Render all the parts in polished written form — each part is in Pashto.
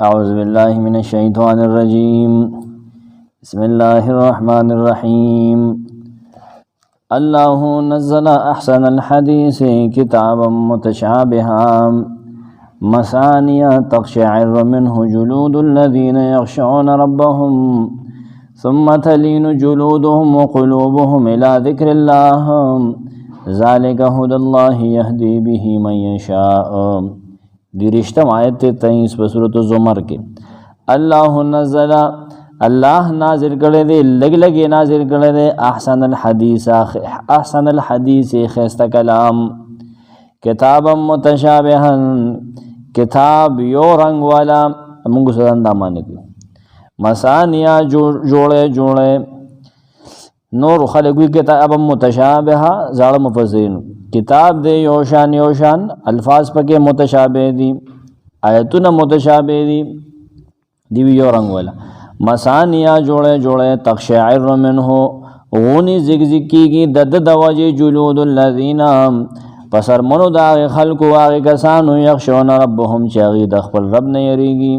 أعوذ بالله من الشيطان الرجيم بسم الله الرحمن الرحيم الله نزل أحسن الحديث كتابا متشابها مثانية تقشعر منه جلود الذين يخشعون ربهم ثم تلين جلودهم وقلوبهم إلى ذكر الله ذلك هدى الله يهدي به من يشاء. دیرشتم آیت 23 په سورۃ الزمر کې الله نزل الله نازل کړی دی لګ لګ نازل کړی دی احسن الحدیث خسته کلام کتابا متشابها کتاب یو رنگ والا موږ سره اندامه کوي مسانیا جوړه نور خلقوی کتاب متشابها زاړه مفسرین کتاب دی یوشان الفاظ پکې متشابه دي آیتونه متشابه دي دی یو رنگ والا مسانیا جوړه تقشعر منه غونی زگزگیږي د وجه جلود الذین پسر منو دا خلق واغه کسانو یخشون ربهم چاغي د خپل رب نه یریږي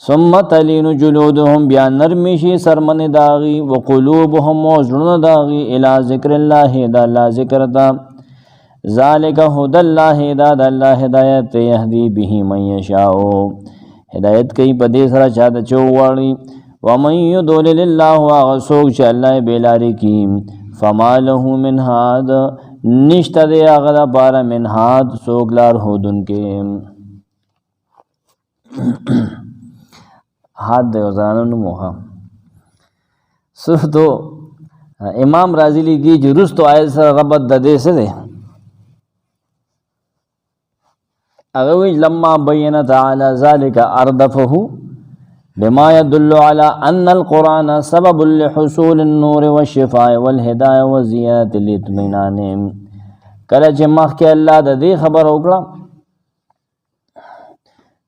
ثم تلين جلودهم بیا نرمی شي سرمن داغي وقلوبهم وزړه داغي الى ذکر الله دا الله ذکر دا ذالک هدى الله دا الله هدایت يهدي به من يشاء هدایت کوي په دې سره چا د چوغړي ومن يضلل الله وغسوق چې الله بیلاری کی فما له من هاد نشته دی هغه بار من هاد سوګلار هودن کې ہاتھ دے وزانو نموها صرف تو امام رازی لگی جو رست و آیت سر ربط دے سے دے اغویج لما بین تعالی ذالک اردفه بما يدل على ان القرآن سبب لحصول النور والشفاء والهداية وزيادة الاطمینان کله چې مخکې الله د دې خبر وکړه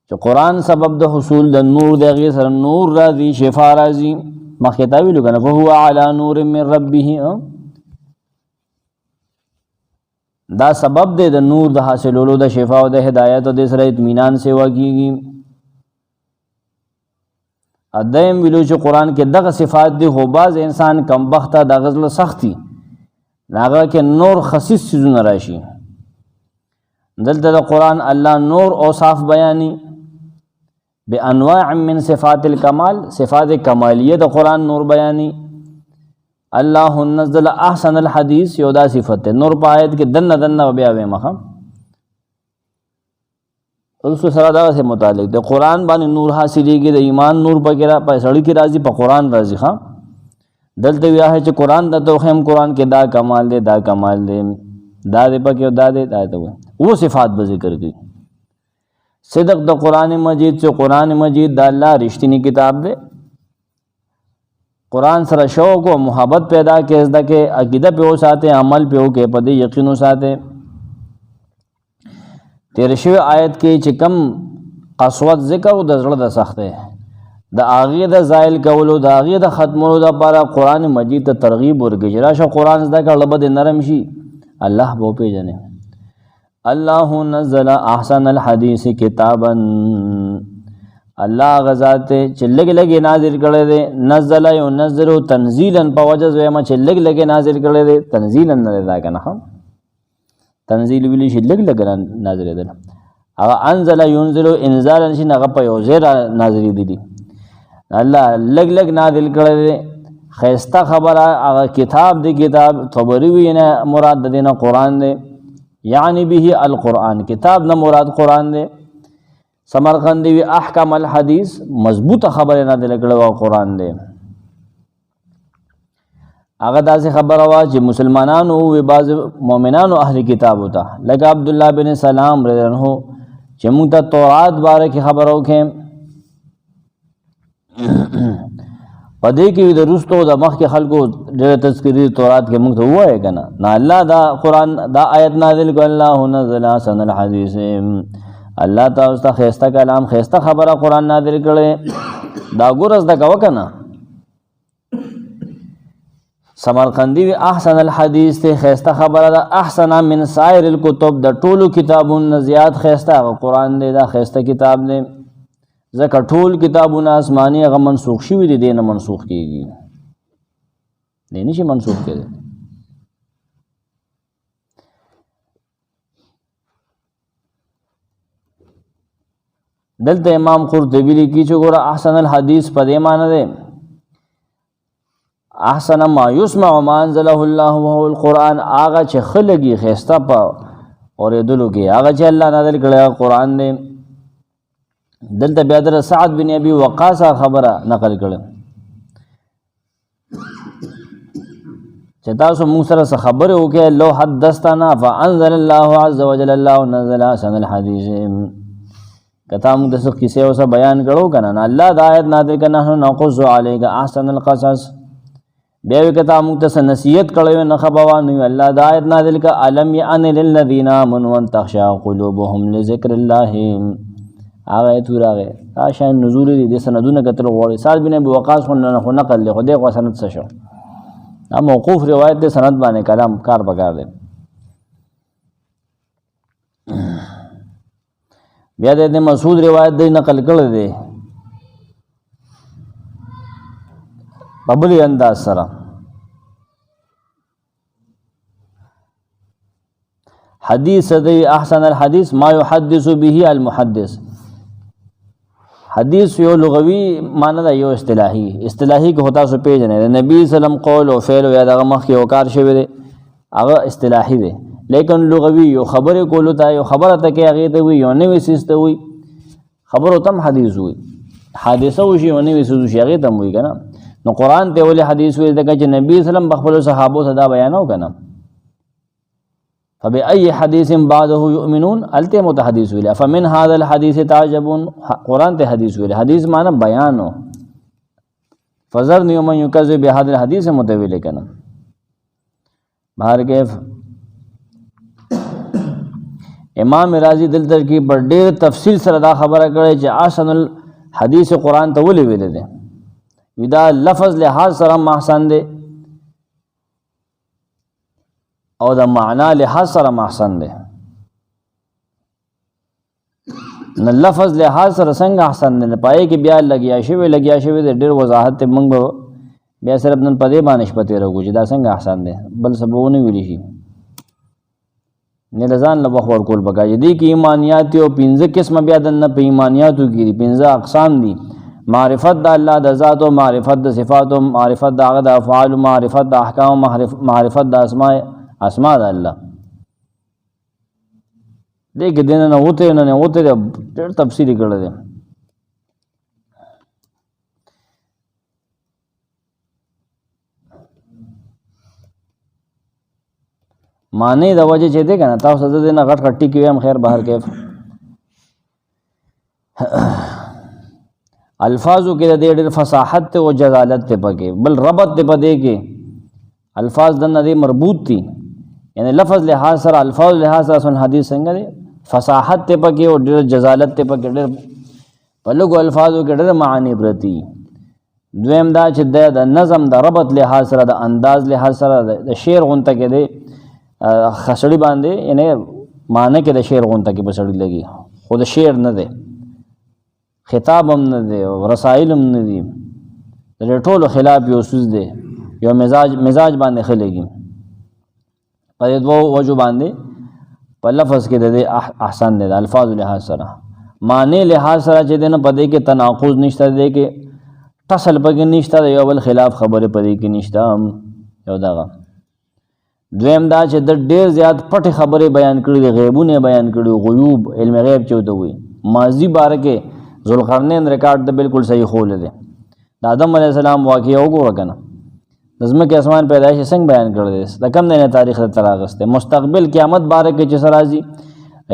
چې قرآن سبب د حصول د نور دغه سره نور راځي شفا راځي مخکې تا ویلو کنه فهو علی نور من ربه دا سبب دی د نور د حاصلولو د شفا او د هدایت او د سره اطمینان سیوا کیږي. ادم ویلو چې قرآن کې دغه صفات دی خو باز انسان کم بخته د غزل سختی هغه کې نور خصیص چیزونه راشي دلته د قرآن الله نور اوصاف بیانی بانواع من صفات الکمال صفات کمالیه د قرآن نور بیانی الله نزل احسن الحدیث یو دا صفت نور پایت کې دن بیا وې مخه اوس سره دا سره متعلق د قرآن باندې نور حاصلېږي د ایمان نور بغیرہ په سړی کې راځي په قرآن راځي ها دلته ویا ہے چې قرآن د توخم قرآن کې دا کمال دی دا کمال دی دا دې پکې دا دې دا ته وہ صفات به ذکر کی صدق د قرآن مجید سے قرآن مجید د الله رښتینی کتاب دی قرآن سره شوق او محبت پیدا کې زده کې عقیده په وساته عمل په کې په دې یقین وساته تیر شوی آیت کې چې کم قسوت ذکر او د زړه د سخته د اغه د زائل کولو د اغه د ختمولو د لپاره قرآن مجید ته ترغیب ورګی راشه قرآن زده کړه لبد نرم شي الله بو پیجنه الله نزل احسن الحديث كتابا الله غزاد چې لګ نازل کړي دي نزل ينزل تنزيلا په وجه زما چې لګ نازل کړي دي تنزيلا نه دا کنه تنزيل ویلی چې لګ نازل دي هغه انزل ينزل انزالا شي هغه په یو ځای نازل دي الله لګ نازل کړي دي خیسته خبره هغه کتاب دی کتاب طبری وینه مراد د دینه قرآن دی یعنی به القرآن کتاب نه مراد قرآن دی سمرقندی وی احکم الحدیث مضبوط خبره نه دی لګړو قرآن دی هغه داسې خبره وا چې مسلمانانو وی بعض مؤمنانو اهل کتاب ہوتا لکه عبد الله بن سلام رضی الله عنه چې موږ ته تورات باره کې خبرو کې پدې کې د رستو د مخ کې خلکو ډېر تذکری تورات کې موږ ته وایي کنه نه الله دا قرآن دا آیت نازل کړ الله نزل احسن الحديث الله تعالی ته خسته کلام خسته خبره قرآن نازل کړي دا ګورز دا کو کنه سمرقندی وی احسن الحديث ته خسته خبره دا احسن من سائر الكتب د ټولو کتابونو زیات خسته قرآن دی دا خسته کتاب دی ځکه ټول کتابونه آسماني هغه منسوخ شوي دي، دی نه منسوخ کېږي، دی نشي منسوخ کېدی. دلته امام قرطبي لیکي چې ګوره احسن الحدیث په دې معنی دی احسن ما یسمع ما انزله الله وهو القرآن، هغه چې ښه لګي ښایسته په اورېدلو کې هغه چې الله نازل کړی قرآن دی. دلته بیا در سعد بن ابي وقاص خبره نقل کړه چې تاسو موږ سره څه خبرې وکړئ، لو حدثتنا فانزل الله عز وجل الله نزل احسن الحديث، کتا موږ د څه کیسې او څه بیان کړو کنه نه الله د آیت نازل کړه نحن نقص عليك احسن القصص، بیا وی کتا موږ ته نصیحت کړو نه خبروان الله د آیت نازل کړه الم یان للذین آمنوا ان تخشع قلوبهم لذکر الله، هغه تو راغی شان نزول دي د سندونه کتل غوړي. سعد بن ابي وقاص خو نقل له خدای خو سند څه شو، دا موقوف روایت د سند باندې کلام کار بګار دی. بیا د مسعود روایت دی نقل کړی دی په بل انداز سره. حدیث دی احسن الحدیث ما يحدث به المحدث، حدیث یو لغوی معنی دا یو اصطلاحی کې هوتا سو پیژنې د نبی سلام قول او فعل یا دغه مخ یو کار شوی دی هغه اصطلاحی دی، لیکن لغوی یو خبره کولو ته یو خبره ته کې هغه ته وی یو نه وسسته وی خبرو تم حدیث وی حادثه وشي یو نه وسسته شي هغه تم وی کنه. نو قرآن ته ولې حدیث وی دغه چې نبی سلام بخبل صحابو ته دا بیانو کنه فبأي حديث بعده يؤمنون، الته متحدث ویل فمن هذا الحديث تعجبون، قرآن ته حدیث ویل، حدیث معنی بیانو، فذرني ومن يكذب بهذا الحديث متویل کنه. بهر کیف امام رازی دلته کې پر ډېر تفصیل سره دا خبره کړې چې احسن الحديث قرآن ته ولې ویل دي، ودا لفظ لحاظ سره محسن دی او د معنا لحاظ سره محسن دی، نه لفظ لحاظ سره څنګه احسن دی پای کې بیا لګیا شوی د ډېر وضاحت ته موږ بیا صرف نن په دې باندې شپه تېرو چې دا څنګه احسن دی، بل سببونه ویلی شي نه لزان له وخت ورکول بګا دي کې ایمانیات او 15 قسم بیا د نه په ایمانیاتو کې 15 اقسام دي، معرفت د الله د ذات او معرفت د صفات او معرفت د هغه د افعال او معرفت د احکام او معرفت د اسماء د الله. دې کې دین نه وته ډېر تفصیلی کړل دي. معنی د وجه چې دی کنه تاسو د نه غټ غټی کې هم خیر بهر کیف الفاظو کې د ډېر فصاحت او جلالت ته پکې بل ربط ته پدې کې الفاظ د نه مربوط دي، یعنی لفظ لحاظ سره الفاظ لحاظ سره سن حدیث څنګه دی فصاحت ته پکې او ډېر جلالت ته پکې ډېر په لږو الفاظو کې ډېر معانی پرتی. دویم دا چې د نظم د ربط لحاظ سره د انداز لحاظ سره د شعر غونته کې دی خسړی باندې یعنی معنی کې د شعر غونته کې بسړی لګي خو د شعر نه دی، خطاب هم نه دی او رسائل هم نه دي، د ټولو خلاف یو سوز دی، یو مزاج باندې خلګي په دې دوه وجو باندې په لفظ کې د احسن دی د الفاظ لحاظ سره، معنی لحاظ سره چې دنه پدې کې تناقض نشته دی کې تصل پکې نشته یو بل خلاف خبره پدې کې نشته یو دغه. دویم دا چې د ډېر زیات پټ خبره بیان کړي د غیبونه بیان کړي غیوب علم غیب چوته وي ماضی باره کې ذوالقرنین ریکارډ د بالکل صحیح خول دی. د آدم علیه السلام واقعه وګوره کنه د ځمکې اسمان پیدایش څنګه بیان کړی دی د کم نه تاریخ ته راغسته، مستقبل قیامت باره کې چې سرازي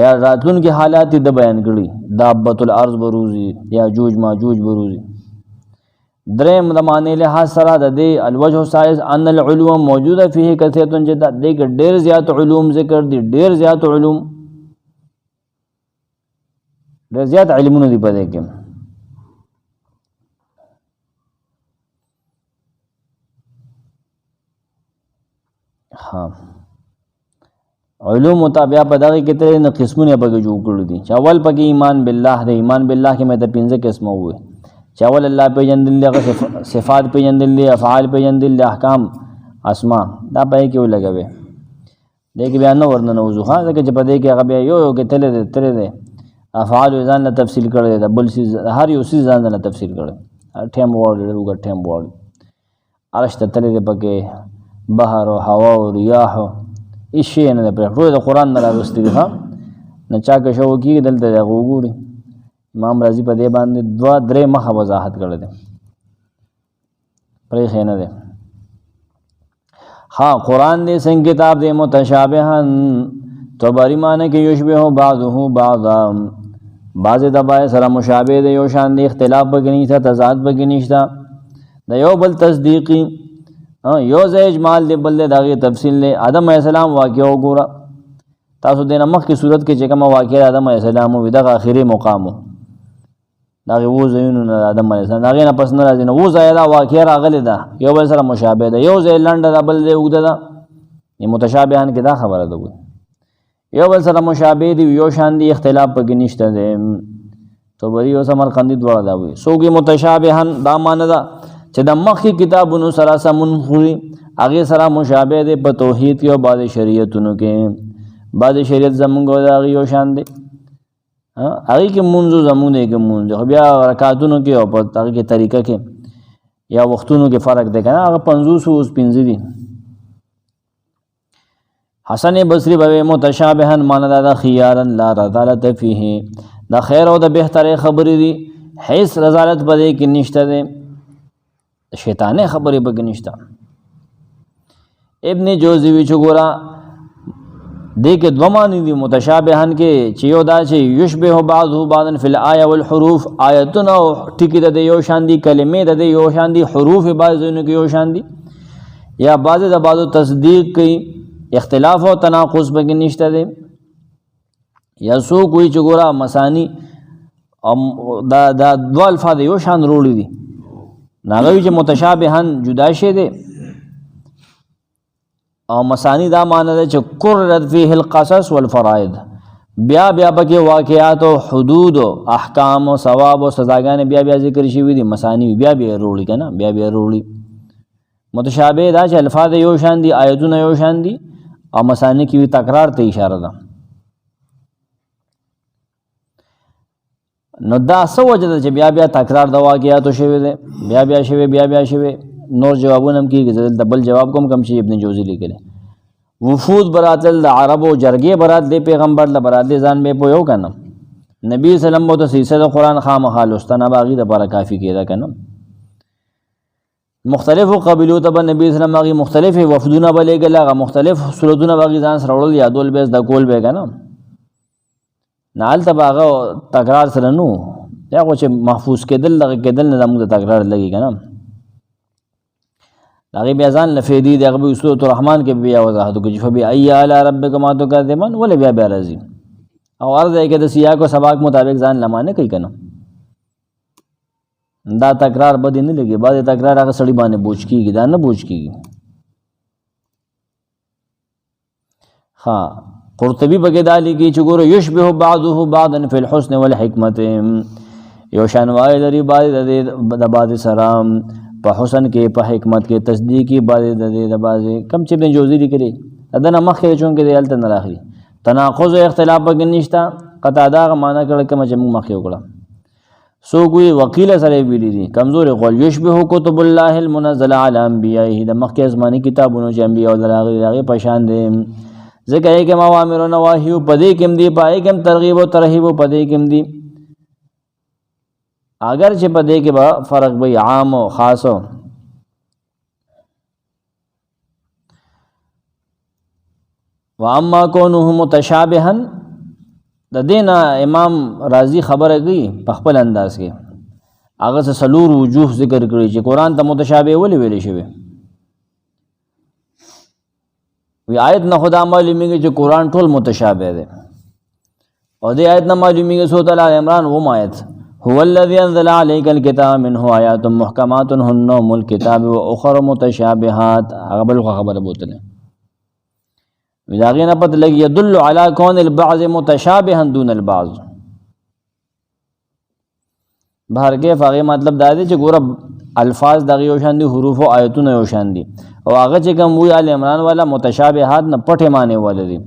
یا راتلونکي حالات د بیان کړي دابۃ الارض بروزی یا جوج ماجوج بروزی. دریم د معنی لحاظ سره د دې الوجه سائز ان العلوم موجوده فيه کثیرۃ جدا دې کې ډېر زیات علوم ذکر دي، ډېر زیات علوم ډېر زیات علمونه دي په دې کې. ها علوم بیا په دغه کې ته نه قسمونه پکې جوړ کړل دي چې اول پکې ایمان بالله دی. ایمان بالله کې مې د 15 قسمه وې چې اول الله پیژندل، هغه صفات پیژندل، افعال پیژندل، احکام اسماء دا پې کې ولګوي. دې کې بیا نو ورننه وځو ها ځکه چې په دې کې هغه بیا یو کې تلې دي افعال ځان له تفصیل کړی دا بل سي هر یو سي ځان له تفصیل کړی. ټیم ورډ وګ ټیم ورډ ارشته تلې پکې بحر او هوا او ریاح هیڅ شی نه پرې ټول د قرآن نه راوستي دي. ها نه چا که شو کېږي دلته دغه وګوري امام رازي په دې باندې 2-3 مخه وضاحت کړی دی پرېښی نه دی. ها قرآن دې څنګه کتاب دی متشابهن طبري معنی کې یشبه بعضه بعضا بعضې د بای سره مشابه دی یو شان دی اختلاف پکې نشته تضاد پکې نشته د یو بل تصدیقي یو ځای اجمال دی بل دی د هغې تفصیل دی. آدم علیه السلام واقعه وګوره تاسو دې نه مخکې صورت کې چې کومه واقعه آدم علیه السلام وي دغه آخري مقام و د هغې 7 ځایونو نه آدم علیه السلام د هغې نه پس نه راځي نو 7 ځایه دا واقعه راغلې ده یو بل سره مشابه ده. یو ځای لنډه ده بل ځای اوږده ده متشابهان کې دا خبره ده وي یو بل سره مشابه دي یو شان دي اختلاف پکې نشته دی. طبري او سمرقندي دواړه دا وایي. څوک متشابهان دا معنی ده چې د مخکې کتابونو سره سمون خوري هغې سره مشابه دی په توحید کې او بعضې شریعتونو کې. بعضې شریعت زمونږ او د هغې یو شان دی هغې کې مونځ زمونږ دی کې مونځ خو بیا رکعتونو کې او په هغې کې طریقه کې یا وختونو کې فرق دی که نه هغه 50 اوس 15 دي. حسن بصری به متشابهن معنی دا خيارا لا رضالت فيه دا خیر او د بهتره خبرې دي هیڅ رضالت په دې کې نشته دی شیطانه خبرې پکې نشته. ابن جوزی وی چګورا دې کې دوه معنی دي متشابهن کې چې یو دا چې یشبه بعضه بعضا فی الآیه والحروف آیتونه او ټکي د یو شان دي کلمې د یو شان دي حروف بعضونه کې یو شان دي یا بعض د بعضو تصدیق کوي اختلاف او تناقض پکې نشته دی. یا سو کوئی چګورا مسانی دا دوه الفاظ یو شان وروړي دي ناغوی چې متشابهن جدا شي دی او مسانی دا معنی ده چې کررت فيه القصص والفرائض بیا پکې واقعات او حدود او احکام او ثواب او سزاګانې بیا ذکر شوي دي. مسانی بیا وروړي که نه بیا وروړي. متشابه دا چې الفاظ یو شان دي آیتونه یو شان دي او مسانی کې تکرار ته اشاره ده. نو دا څه وجه ده چې بیا تکرار د واقعاتو شوی دی بیا شوی نور جوابونه هم کېږي دلته بل جواب کوم کم چې ابن جوزی لیکلی وفود براتل د عربو جرګې برات دی پیغمبر له برات دی ځان به پویو که نه نبی سلم به ته سیسه د قرآن خامخا لوستنه به هغې دپاره کافي کېده که نه. مختلفو قبیلو ته به نبی سلم هغې مختلفې وفدونه به لېږل هغه مختلف صورتونه به هغې ځان سره وړل یادول به زده کول به که نه نه هلته به هغه تکرار سره نه یا خو چې محفوظ کېدل دغه کېدل نه زموږ د تکرار لګي که نه د هغې بیا ځان له فایدې د هغه به سورة الرحمن کې بیا وضاحت وکړي چې فبأي آلاء ربکما تکذبان ولې بیا راځي او هر ځای کې د سیاق او سباق مطابق ځان لما نه کوي که نه دا تکرار بدې نه لګي بعضې تکرار هغه سړي باندې بوج کېږي دا نه بوج کېږي. ها قرطبی پکې دا لیکي چې ګوره یشبه بعضه بعضا فی الحسن والحکمت یو شانوالی لري بعضې د بعضې سره په حسن کې په حکمت کې تصدیقي بعضې د بعضې کم چې ابن جوزي لیکلي د نه مخکې چونکې دی هلته نه راخلي تناقض او اختلاف پکې نشته قطعه هغه معنی کړه کومه چې موږ مخکې وکړه. څوک وایي وکیله سره ویلي دي کمزورې قول یشبه کتب الله المنزله علی انبیائه د مخکې ازماني کتابونو چې انبیا د هغې په شان دی ځکه یې کوم اوامر او نواهي په دې کې هم دي په هغې کې هم ترغیب او ترهیب په دې کې هم دي اگر چې په دې کې به فرق وي عام او خاص. واما کونه متشابها د دې نه امام رازي خبره کوي په خپل انداز کې هغه څه څلور وجوه ذکر کړي چې قرآن ته متشابه ولې ویلی شوی وی آیت نه خدا معلومیږي چې قرآن ټول متشابه دی او دې آیت نه معلومیږي سورة آل عمران 9 آیت هو الذي انزل عليك الكتاب منه آيات محكمات هن الكتاب واخر متشابهات هغه بل خبره بوتله دا غي نه پته لګي يدل على كون البعض متشابها دون البعض. بهر کې هغه مطلب دا دی چې ګوره الفاظ دغه یو شان دي، حروف او آیتونه یو شان دي، او هغه چې کوم وی آل عمران والا متشابهات نه پټه معنی والا دي،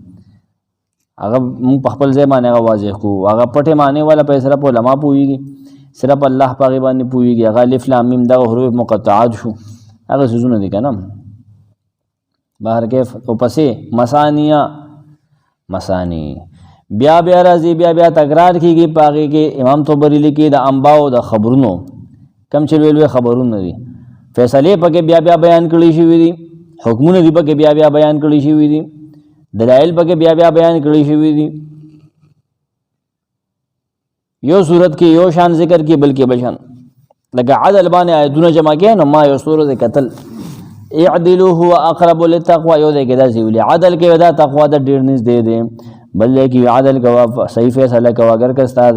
هغه مونږ په خپل ځای باندې هغه واضح کو. هغه پټه معنی والا په صرف علما پوهیږي، صرف الله پاغي باندې پوهیږي. هغه الف لام میم دا حروف مقطعات شو، هغه سيزونه دي کنه. بهر کې او پسې مسانی بیا راځي، بیا تکرار کیږي پاغي کې. امام طبری لیکي د انباء د خبرونو کم چې ویلوي خبرونه دي، فیصله پکې بیا بیان کړی شوی دي، حکمونه دي پکې بیا بیان کړی شوی دي، دلایل پکې بیا بیان کړی شوی دي. یو صورت کې یو شان ذکر کې بلکې بشان لکه عدل باندې آیتونه جمع کې نو ما یو صورت قتل اعدلوا هو اقرب للتقوى، یو دې کې دا ویلي عدل کې دا تقوا د ډیر نږدې دی، بل کې عدل کوا صحیح فیصله کوا اگر که استاد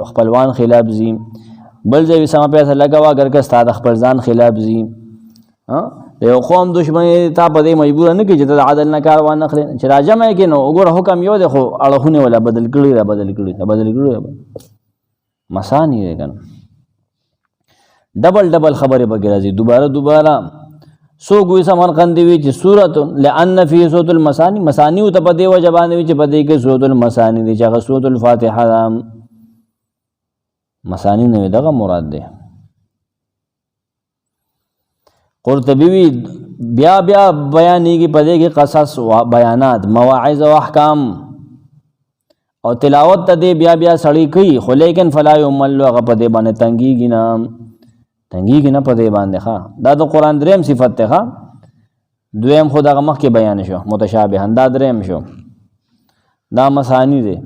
خپلوان خلاف زی، بل ځای سم فیصله کوا اگر که استاد خپل ځان خلاف زی. یو قوم دشمنی تا په دې مجبور نه کیږي چې عدل نه کار وانه خلې چې راجمه کې نو وګوره حکم یو دی خو اړهونه ولا بدل کړی مسانی دی کنه. ډبل خبره بګی راځي دوباره سو ګوي سامان قندوي چې سورۃ لئن فی سورۃ المسانی مسانی او ته په دی وجبان وی چې په دی کې سورۃ المسانی دی چې سورۃ الفاتحه مسانی نه دغه مراد ده. قرطبی وی بیا بیانېږي په دی کې قصص او بیانات مواعظ او احکام او تلاوت ته دی بیا سړی کوي، خو لیکن فلا یمل هغه په دی باندې تنګیږي نه په دی باندې ښه. دا د قرآن دریم صفت ده ښه. دویم خو دغه مخکې بیان شو متشابه، دا دریم شو، دا مسانی دی.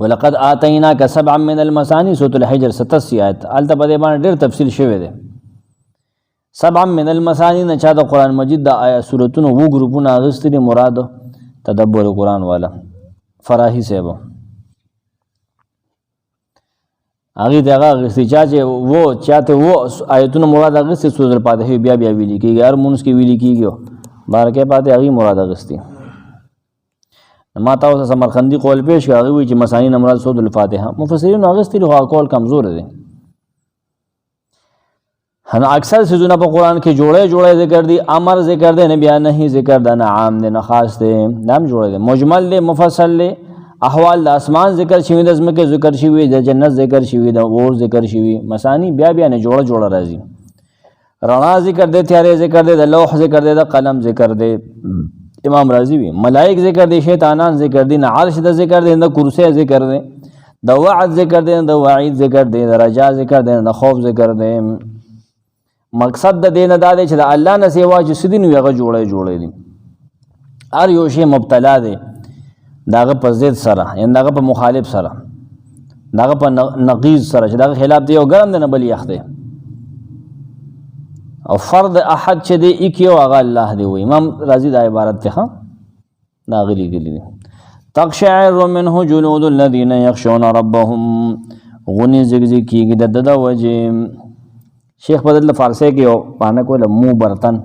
ولقد آتیناک سبعا من المثانی سورۃ الحجر 87 آیت الته په دی باندې ډېر تفصیل شوی دی. سبعا من المثانی نه چا د قرآن مجید د آیا سورتونو وو ګروپونه اغستري مراد تدبر قرآن والا فراحی صاحب هغه دغه غسی چاته وو آیتونه مراد غسی سورۃ الفاتحه بیا ویل کیږي، هر مونږ کې ویل کیږي بارکه پاتې هغه مراد غستی. ما تاسو سمرقندی قول پیش کړی وی چې مسانی مراد سورۃ الفاتحه، مفسرین غستی له قول کمزور دي. هنه اکثر سيزونه په قران کې جوړه ذکر دي، امر ذکر دي، نه بیان نه ذکر ده، نه عام دي نه خاص دي، نام جوړه دي، مجمل دي مفصل دي. احوال د اسمان ذکر شوی، د زمکه ذکر شوی، د جنت ذکر شوی، د اور ذکر شوی. مسانی بیا نه جوړه راځي. رڼا ذکر دي، تیارې ذکر دي، د لوح ذکر دي، د قلم ذکر دي. امام رازی وی ملائک ذکر دي، شیطانان ذکر دي، نه عرش د ذکر دي، د کرسی ذکر دي، د وعد ذکر دي، د وعید ذکر دي، د رجا ذکر دي، د خوف ذکر دي. مقصد د دین دا دی چې د الله نه سیوا چې سدین ویغه جوړه دي. هر یو شی مبتلا دی داغه په ضد سره، ان داغه په مخالف سره، داغه په نقیض سره، چې داغه خلاف دی او ګرم دی نه بل یخ دی. او فرد احد چې دی اکیو هغه الله دی. و امام رازی دا عبارت ته دا غلی دي. تقشعر منه جلود الذين يخشون ربهم غنی زگزگ کیږي د وجه. شیخ بدل فارسی کې او پانه کوله مو برتن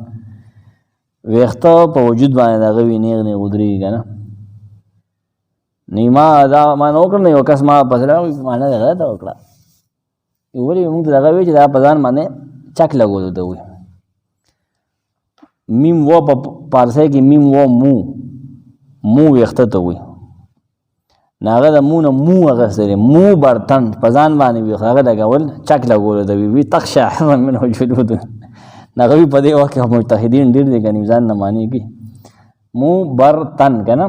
ویخته په وجود باندې دغه وینې نه غدري کنه نیما دا ما نو کړ نه یو کس ما پسله معنی دغه دا وکړه ویلي موږ دغه وی چې دا پزان باندې چک لګول دی. میم و په فارسی کې میم و مو ویخته ته وي ناغه د مو نه مو هغه سره مو برتن پزان باندې وی هغه لګول چک لګول دی. وی تخشع من وجود ناغه په دې وخت کې مجتهدین ډیر دي کني ځان نه مانی کی مو برتن کنه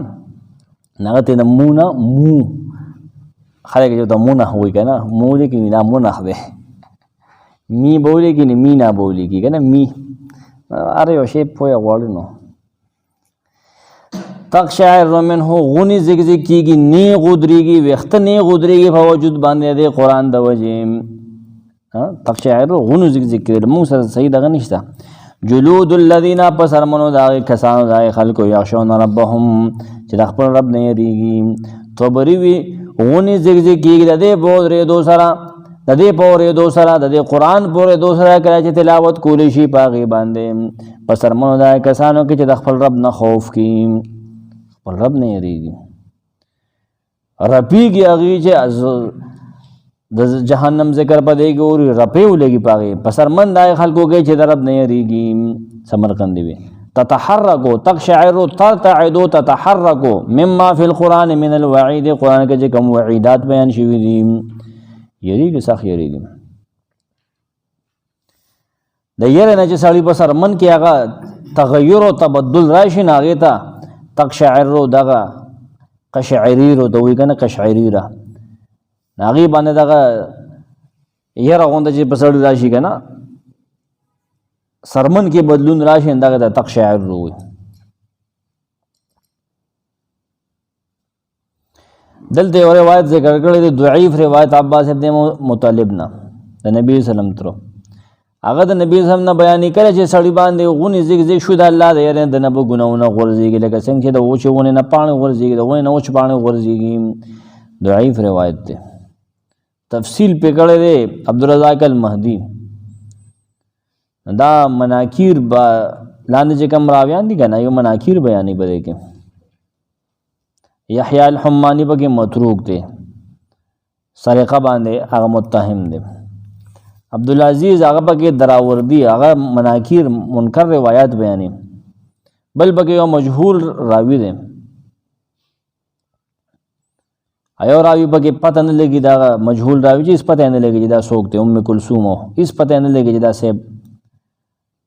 ناغه ته مو نه مو خلک جو ته مو نه وي کنه مو دې کې نه مو نه ده می بولی کې نه می نه بولی کې کنه می اره یو شی په غوړ نو تقشعر منه غنی زگزگ کیږي نی غدریږي وخت نی غدریږي په وجود باندې د قران د وجه تقشعر غنی زگزگ کړي موږ سره صحیح دغه نشته. جلود الذين پسرمنو دا کسانو دا خلکو یخشون ربهم چې د خپل رب نه یریږي. توبری وی غنی زگزگ کیږي د دې بودره دو سره د دې په اورېدو سره د دې قرآن په اورېدو سره کله چې تلاوت کولی شي په هغې باندې په سرمنو دا کسانو کې چې د خپل رب نه خوف کي خپل رب نه یېرېږي رپېږي هغې چې د جهنم ذکر په دې کې اوري رپې ولګي په هغې په سرمن دا خلکو کې چې د رب نه یېرېږي سمرقندي وي تتحرکو تقشعرو ترتعدو تتحرکو مما فی القرآن من الوعید قرآن کې چې کوم وعیدات بیان شوي دي یریږي سخت یریږي د یره نه چې سړی په سرمن کې هغه تغیر او تبدل راشي نه هغې ته تقشعرو دغه قشعریرو ته وایي که نه قشعریره هغې باندې دغه یره غونده چې په سړی راشي که نه سرمن کې بدلون راشي دغه ته تقشعرو وایي دلته یو روایت ذکر کړی دی ضعیف روایت عباس ابن مطلب نه د نبی وسلم تر هغه د نبی وسلم نه بیانې کړی چې سړي باندې غونې زیږ زیږ شو د الله د یارې د نه به ګناهونه غورځېږي لکه څنګه چې د وچې ونې نه پاڼې غورځېږي د ونې نه وچ پاڼې غورځېږي ضعیف روایت دی تفصیل پې کړی دی عبدالرزاق المهدي دا مناکیر به لاندې چې کوم راویان دي که نه یو مناکیر بیانې به دی کې یحیی الحمانی پکې متروک دی سرقه باندې هغه متهم دی عبدالعزیز هغه پکې دراوردی هغه مناکیر منکر روایات بیانې بل پکې یو مجهول راوی دی ایو راوی پکې پته نه لګي دا مجهول راوی چې هېڅ پته نه لګي چې دا څوک دی ام کلثوم و هېڅ پته نه لګي چې دا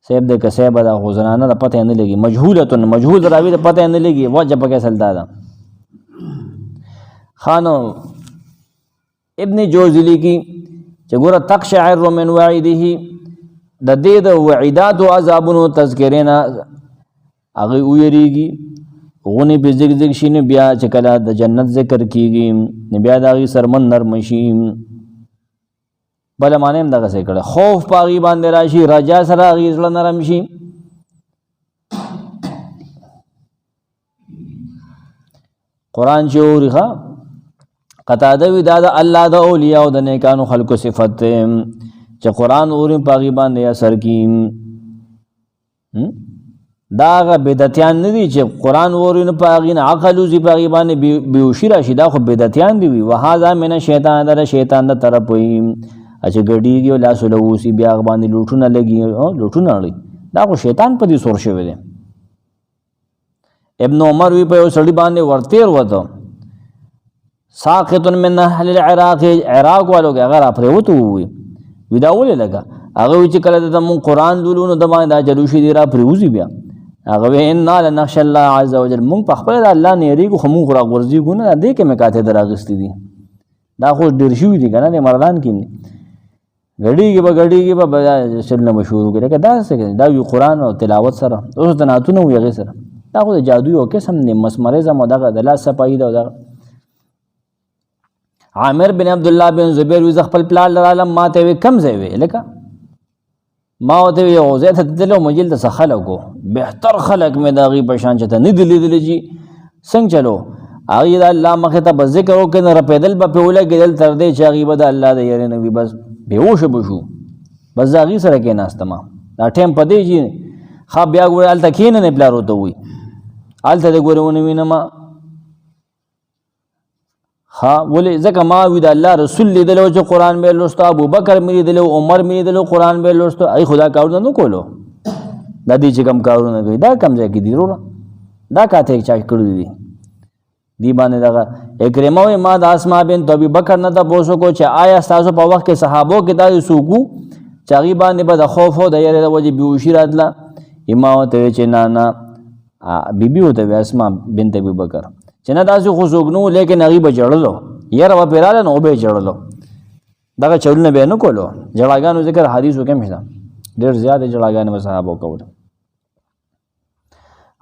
صاحب دی که صاحبه ده خو زنانه ده پته نه لګي مجهول راوی ده پته نه لګي وجه پکې اصل دا ده خانو ابن جوزلی کی چې ګوره تقشعر من وعیده د دې د وعیدات او عذابونو تذکرې نه هغې ویریږي غونې پې زیږ زیږ شي نو بیا چې کله د جنت ذکر کېږي نو بیا د هغې سرمن نرمه شي بله معنی هم دغسې کړی خوف په هغې باندې راشي رجا سره هغې زړه نرم شي قرآن چې اوري ښه قطاده وی دا د الله د اولیاء او د نیکانو خلکو صفت دی چې قرآن اوري په هغې باندې اثر کي دا هغه بدعتیان نه دي چې قرآن اوري نو په هغې نه عقل وځي په هغې باندې بېهوشي راشي دا خو بدعتیان دي وي وهذا من الشیطان دا د شیطان د طرف وي چې ګډېږي او لاس ولوسي بیا هغه باندې لوټونه لګي لوټونه اړوي دا خو شیطان په دې سور شوی دی ابن عمر وی په یو سړي باندې ورتېر وته ساقط من اهل العراق عراق والو کې هغه راپرېوته ووي وي دا ولې لګه هغه وی چې کله د مونږ قرآن لولو نو د باندې دا جلوشي دی راپرېوځي بیا هغه وی انا لنخشى الله عز وجل مونږ په خپله د الله نه یېرېږو خو مونږ راغورځېږو نه دې کې مې کاته در اخېستې دي دا خو ډېر شوي دي که نه د مردان کې ګډېږي به چلونه به شروع کړي لکه داسې دا وي قرآن او تلاوت سره اوس د نعتونه وي هغې سره دا خو د جادو یو قسم دی مسمرزم او دغه د لاس صفایي ده او دغه عامر بن عبدالله بن زبیر وي زه خپل پلار لرالم ما ته وی کم ځای وی لکه ما ورته وی یو ځای ته تللی وم جلته څه خلک و بهتر خلک مې د هغې په شان چې ته نه دي لیدلی جي څنګه چلو هغې د الله مخې ته به ذکر وکړي نه رپېدل به پرې ولګېدل تر دې چې هغې به د الله د یارې نه وي بس بېهوشه به شو بس زه هغې سره کېناستم دا ټایم په دی چې ښه بیا ګورې هلته کښېننې پلار ورته وایي هلته دې ګورې ونه وینم ها ولې ځکه ما وي د الله رسول لیدلی و چې قرآن به یې لوسته ابوبکر مې لیدلی و عمر مې لیدلی و قرآن به یې لوسته هغې خو دا کارونه نه کولو دا دوی چې کوم کارونه کوي دا کم ځای کې دي وروره دا کاته یې چا کړي دي دی باندې دغه اکرمه وایي ما د اسما بنت ابوبکر نه تپوس وکړو چې آیا ستاسو په وخت کې صحابو کې داسې څوک وو چې هغې باندې به د خوف او د یارې د وجې بېهوشي راتله ما ورته ویل چې نه بیبي ورته وی اسما بنت ابوبکر چې نه داسې خو څوک نه و لیکن هغې به ژړلو یره به پرې راغله نو به یې ژړلو دغه چلونه به یې نه کولو ژړاګانو ذکر حدیثو کې هم شته ډېر زیاتې ژړاګانې به صحابو کولې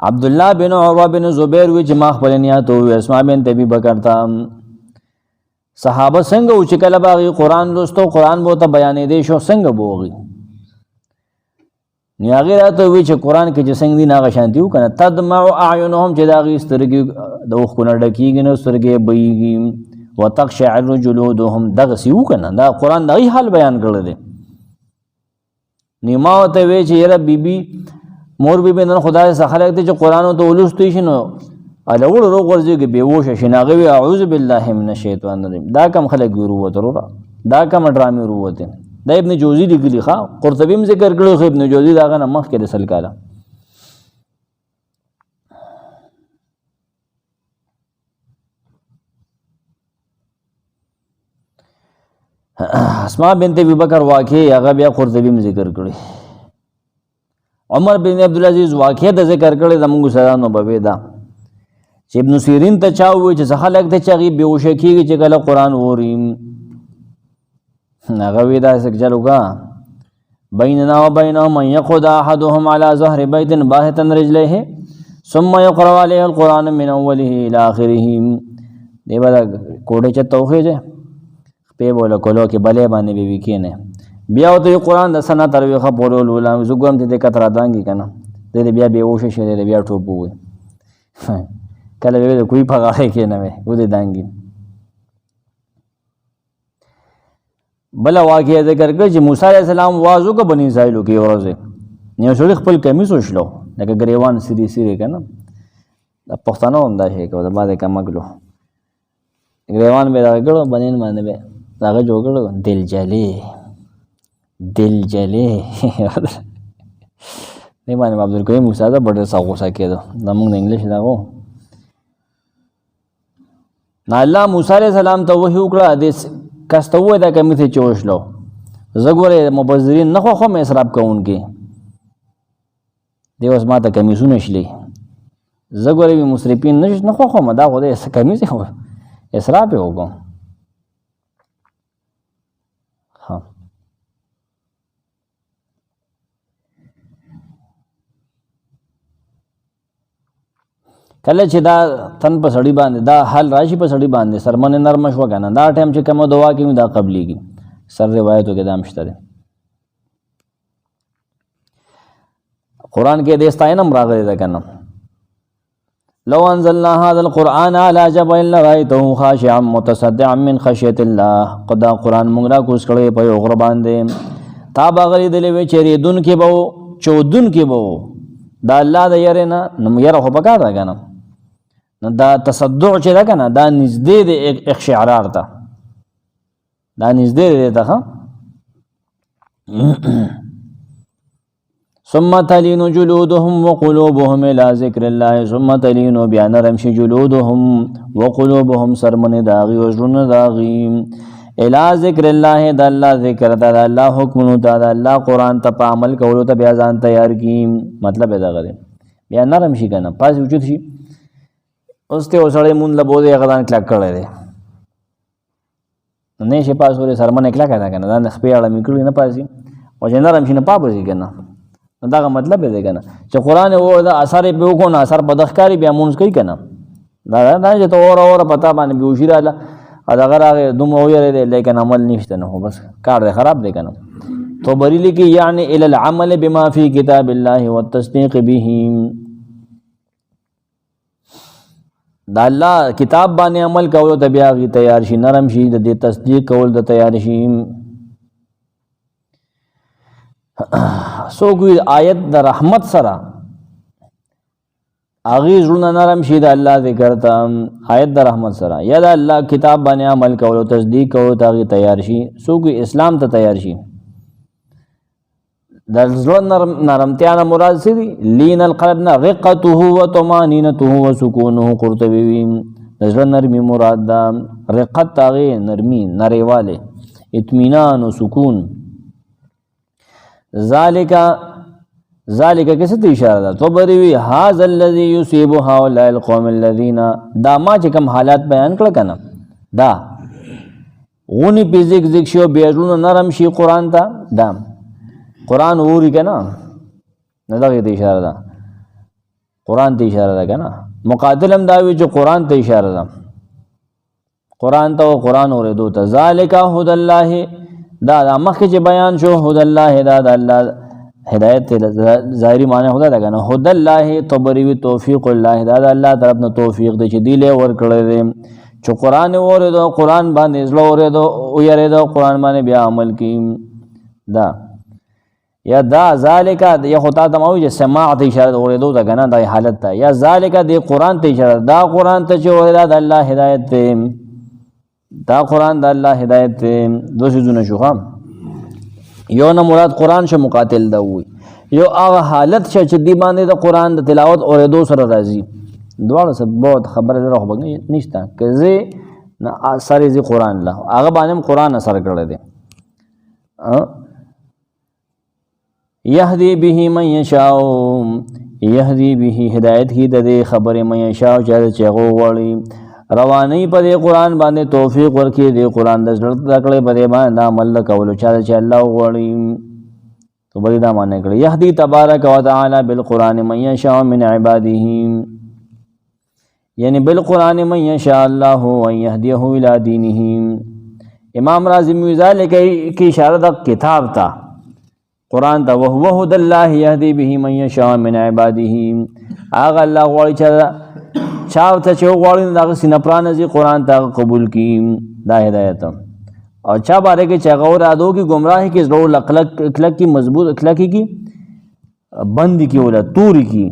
عبدالله بن عروه بن زبیر وی چې ما خپل نیت ووی اسما بنت ابوبکر ته صحابه څنګه و چې کله به هغې قرآن لوستو قرآن به ورته بیانېدی شو څنګه به هغې نو هغې راته ووایي چې قرآن کې چې څنګه دي نه هغه شانتي وو که نه تدمع اعینهم چې د هغې سترګې د اوښکو نه ډکېږي نو سترګې یې بهیږي وتقشعر جلودهم دغه سیو کنه دا قرآن دغه حال بیان کړی دی. نیما ته وی چې یاره بیبي مور بیبي نن خدای څخه خلک ته چې قرآن ته ولوستي شي نو الوړ روغ ورځي بیهوش شي ناغه وی اعوذ بالله من الشیطان الرجیم. دا کم خلک ضرورت ورو دا کم ډرامې ضرورت دا ابن جوزی لیکلی ښا قرطبی هم ذکر کړو خو ابن جوزی داغه نه مخ کې رسل کاله. اسماء بنت ابي بکر واقع هغه بیا قرطبی هم ذکر کړی. عمر بن عبد العزيز واقع د ذکر کړی زموږ سره نو به دا چې ابن سیرین ته چا وی چې څه خلک ته چغي بیهوش کیږي چې کله قرآن ووري هغه وی دا څه چلوګه بیننا وبینهم من يقعد احدهم على ظهر بيت باهتا رجليه ثم يقرأ عليه القرآن من اوله الى اخره. دی با کوډه چ توخه je په بوله کولو کې بلې باندې به وکینه بیا ته قرآن د سنا ترویخه بولول ولا زګوم ته کتر دانګي کنه دې بیا بیهوش شي دې بیا ټوبو وي کله به کوئی پغاړې کې نه وي و دې دانګي. بل واقعي ذکر کړ چې موسی عليه السلام وازو کو بني اسرائیل کې ورځه نیو شړ خپل کمیس وشلو لکه غریوان سری سری کنه د پښتنو انده شي کو د باندې کمګلو غریوان به راګړو بنین باندې به هغه جوړو دل جلي نه باندې عبد الکریم موسی دا ډېر ساغوسه کېدو زمونږ د انګلیش دا وو نه الله موسی عليه السلام ته وحی وکړه د کستوه دا کمی ته چوشلو زګوره مبذرین نه خو مې اسراف کوونکې دی اوس ما ته کمیسونه شلې زګوره به مسرفین نه خو مدا خو دې کمیسه هو اسراف وکړو. ها کله چې دا تن په سړی باندې دا حال راشي په سړی باندې سرمنه نرم شو کنه دا ټایم چې کوم دعا کوي دا قبليږي سر روایتو کې دا مشته ده. قران کې د استاینم راغلی ده کنه لو انزلنا هذا القران على جبل لرايته خاشعا متصدعا من خشيه الله. قدا قران موږ را کوس کړي په یو غر باندې تا باغلی دلې و چیرې دن کې بو چودن کې بو دا الله د یاره نه نو یاره خو پکار ده کنه دا تصدع چې ده کنه دا نږدې د اقشعرار ته دا نږدې ده ها ثم تلين جلودهم وقلوبهم الى ذكر الله ثم تلين بيان رمش جلودهم وقلوبهم سرمن داغي وجرن داغي الى ذکر الله د الله ذکر د الله حکم نو د الله قران ته په عمل کولو ته بیا ځان تیار کی مطلب دا غره بیا نرم شي کنه پاس وجود شي اوس ته وسړې مون له بوده غدان کلک کړی دی نه شي پاس ورې سرمنه کلک کنه دا خپې اړه میکړي نه پاسي او چې نرم شي نه پابسي کنه دا مطلب دی کنه چې قران و دا اثر په وکړو نه اثر په دخکاری بیا مونږ کوي کنه دا چې تو اور پتا باندې به وشیراله اگر هغه دوم ویری دی لیکن عمل نشته نه بس کار دی خراب دی کنه تو بریلی کی یعنی الی العمل بما فی کتاب الله والتصدیق به دا الله کتاب باندې عمل کولو ته بیا غي تیار شي نرم شي د دې تصدیق کول د تیار شي. سو کوئی آیت د رحمت سره اغي زړه نرم شي د الله ذکر ته آیت د رحمت سره یا د الله کتاب باندې عمل کولو تصدیق کولو ته تیار شي سو کوئی اسلام ته تیار شي. د زړه نرمتیا نه مراد څه دي لین القلب نه رقته وطمانینته وسکونه قرطبی د زړه نرمي مراد ده رقت هغه نرمي نریواله اطمینان او سکون ذالک کیسه ته اشاره ده تو بری هاذا الذی یصيب هؤلاء القوم الذين دا ما چې کوم حالات بیان کړ کنه دا غونی پیزیک ذک شو بیرون نرم شي قران ته دا قران وری کنه نه دا ته اشاره ده قران ته اشاره ده کنه مقاتلم دا وی چې قران ته اشاره ده قران ته قران اوریدو ته ذالک هدى الله دا مخکې چې بیان شو هدى الله دا الله هدایت ظاهری معنی خدا دا کنه هدى الله تبری توفیق الله دا الله طرف نه توفیق دی چې دی له ور کړی دی چې قرآن اوریدو قرآن باندې زړه اوریدو ویریدو قرآن باندې بیا عمل کی دا یا دا ذالک یا خطا تموي چې سماع ته اشاره اوریدو دا کنه دا حالت ته یا ذالک دی قرآن ته اشاره دا قرآن ته چې اوریدا د الله هدایت ته دا قرآن د الله هدایت ته دوه شذونه شو هم یو نه مراد قرآن شو مقاتل دا وي یو هغه حالت چې دی باندې د قرآن د تلاوت اوریدو سره راځي دواړه سره بہت خبره درو بګ نشته کزه اثر زی قرآن له هغه باندې قرآن اثر کړی دی یهدی به من یشاء یهدی به هدایت کی د خبره من یشاء چې هغه غوړي رواني په قرآن باندې توفیق ورکړي دی قرآن د زړه تکړه په باندې عمل کولو چې الله غوړي تو بری دا معنی کړی یهدی تبارک و تعالی بالقران من یشاء من عباده یعنی بالقران من یشاء الله ان یهدیه الی دینه امام رازی میوزال کی اشاره د کتاب تا قرآن ته وهو هدى الله يهدي به من يشاء من عباده اغه الله غوړي چې چاوته چې غوړي دغه سینه پرانځي قرآن ته قبول کی دا هدایت او چا باره کې چې غور ادو کی گمراهی کې زړه لکلک کی مضبوط اخلاقی کی بند کی ولا توری کی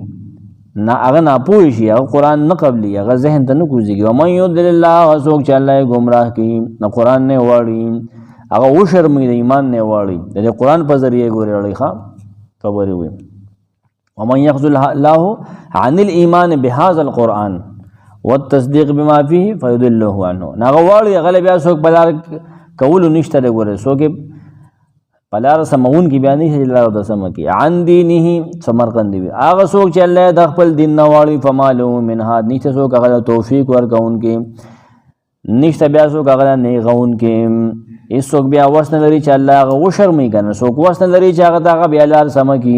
نا هغه نه پوي شي هغه قرآن نه قبلي هغه ذهن ته نه کوزيږي او من يضل الله وسوک چې الله گمراه کی نه قرآن نه واړي هغه و شرمې د ایمان نه واړي د قرآن په ذریعه ګوري اړي ښا خبرې وي ومن يخذل الله عن الايمان بهذا القرآن والتصديق بما فيه فيضله عنه ناغه واړي غلبیا بیا څوک بلار کول نشته ګوره څوک بلار سمون کی بیان نه الله د سم کی عن دینه سمرقند وي هغه څوک چې الله د خپل دین نه واړي فمالو من هاد نشته څوک هغه توفیق ورکون کې نشته بیا څوک هغه نه غون کې ایسوک بیا وسن لري چې الله هغه و شرمې کنه څوک وسن لري چې هغه بیا لار سم کی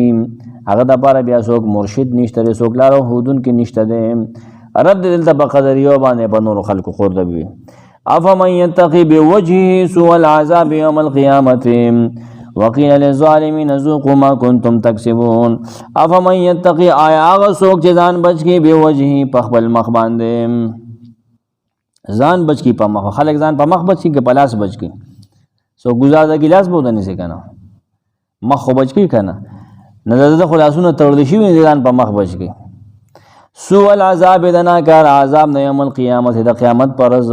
هغه د پاره بیا څوک مرشد نشته څوک لار هودون کې نشته ده رب دل ته بقدر یو باندې په نور خلق خور دی افمن يتقي بوجهه سوء العذاب يوم القيامه وقيل للظالمين ذوقوا ما كنتم تكسبون افمن يتقي آیا هغه څوک چې ځان بچ کی بوجهه په خپل مخ باندې ځان بچ کی په مخ خلک ځان په مخ بچ کی په لاس بچ کی سو گزار د ګلاس بوده نه سي کنه مخ خو بچ کی کنه نظر د خلاصونه تړل شي ځان په مخ بچ کی سوء العذاب دنا کار عذاب نه یوم القیامت د قیامت پر ورځ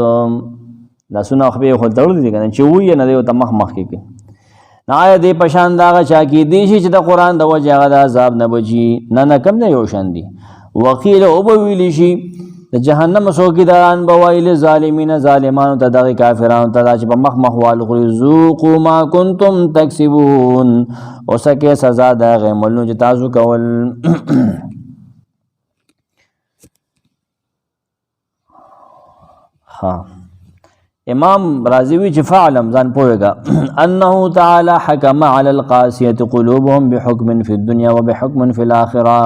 لا سونه خو به خو تړل دي کنه چې وې نه د مخ مخ کی نه دې پشان دا چا کی دي چې د قران د وجه غدا عذاب نه بچي نه کم نه یو شان دي وقیل او ویل شي د جهنم سوکیداران بوایل ظالمین ظالمانو ته دغه کافرانو ته چې په مخ مخوال خوري ذوقوا ما کنتم تکسبون اوسکه سزا د غملو چې تاسو کول ها امام رازی وی چې فعلم ځان پوهیږي انه تعالی حکم علی القاسیه قلوبهم بحکم فی الدنيا وبحکم فی الاخره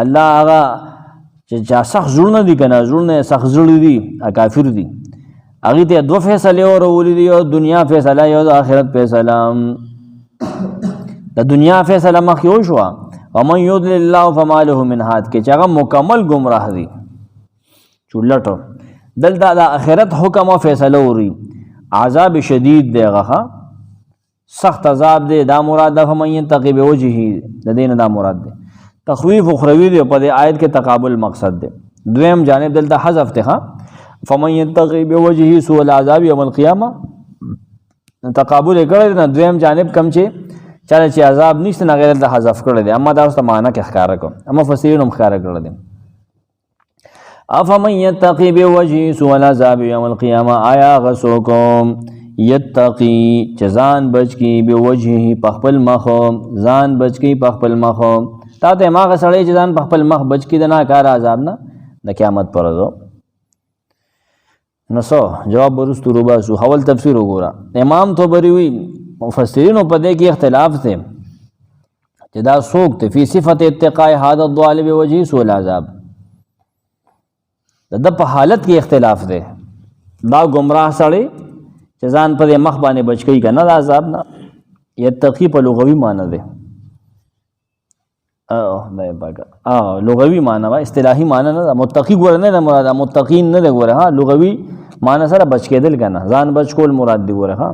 الله هغه چې سخت زړونه دي کنه زړونه سخت زړه دي کافر دي هغه ته دوه فیصله ورولې دي او دنیا فیصله او آخرت فیصله د دنیا فیصله مخ یو شو او من یضلل الله فما له من هاد کې چې هغه مکمل گمراه دي چولټو دلته د آخرت حکم او فیصله وري عذاب شدید دی هغه سخت عذاب دی دا مراد ده فمن يتقي بوجهه د دین دا مراد دی تخویف اخروی دی په دې آیت کې تقابل مقصد دی دویم جانب دلته حذف ته فمن يتقي بوجهه سوء العذاب يوم القيامه تقابل کړی نه دویم جانب کم چې عذاب نشته نه غیر د حذف کړی دی اما دا اوس معنا کې ښکارا کوم اما فسیرون ښکارا کړل دي افمن يتقي بوجهه سوء العذاب يوم القيامه آیا غسوکم یتقی چزان بچ کی بوجهه پخپل مخ ځان بچ کی پخپل مخ تا ته ما غسړې چې ځان په خپل مخ بچ کی د ناکار عذاب نه د قیامت پر ورځ نو جواب ورستو روبا سو حول تفسیر وګوره امام طبری وی مفسرین په دې کې اختلاف ته چې دا سوق ته فی صفت اتقاء هذا الظالم وجه سوء العذاب د په حالت کې اختلاف ده دا گمراه سړی چې ځان په مخ باندې بچ کی کنه د عذاب نه یتقی په لغوي معنی ده خدای پاک لغوي معنی وا اصطلاحي معنی نه متقی ګور نه مراد متقین نه ګور ها لغوي معنی سره بچ کېدل کنه ځان بچ کول مراد دی ګور ها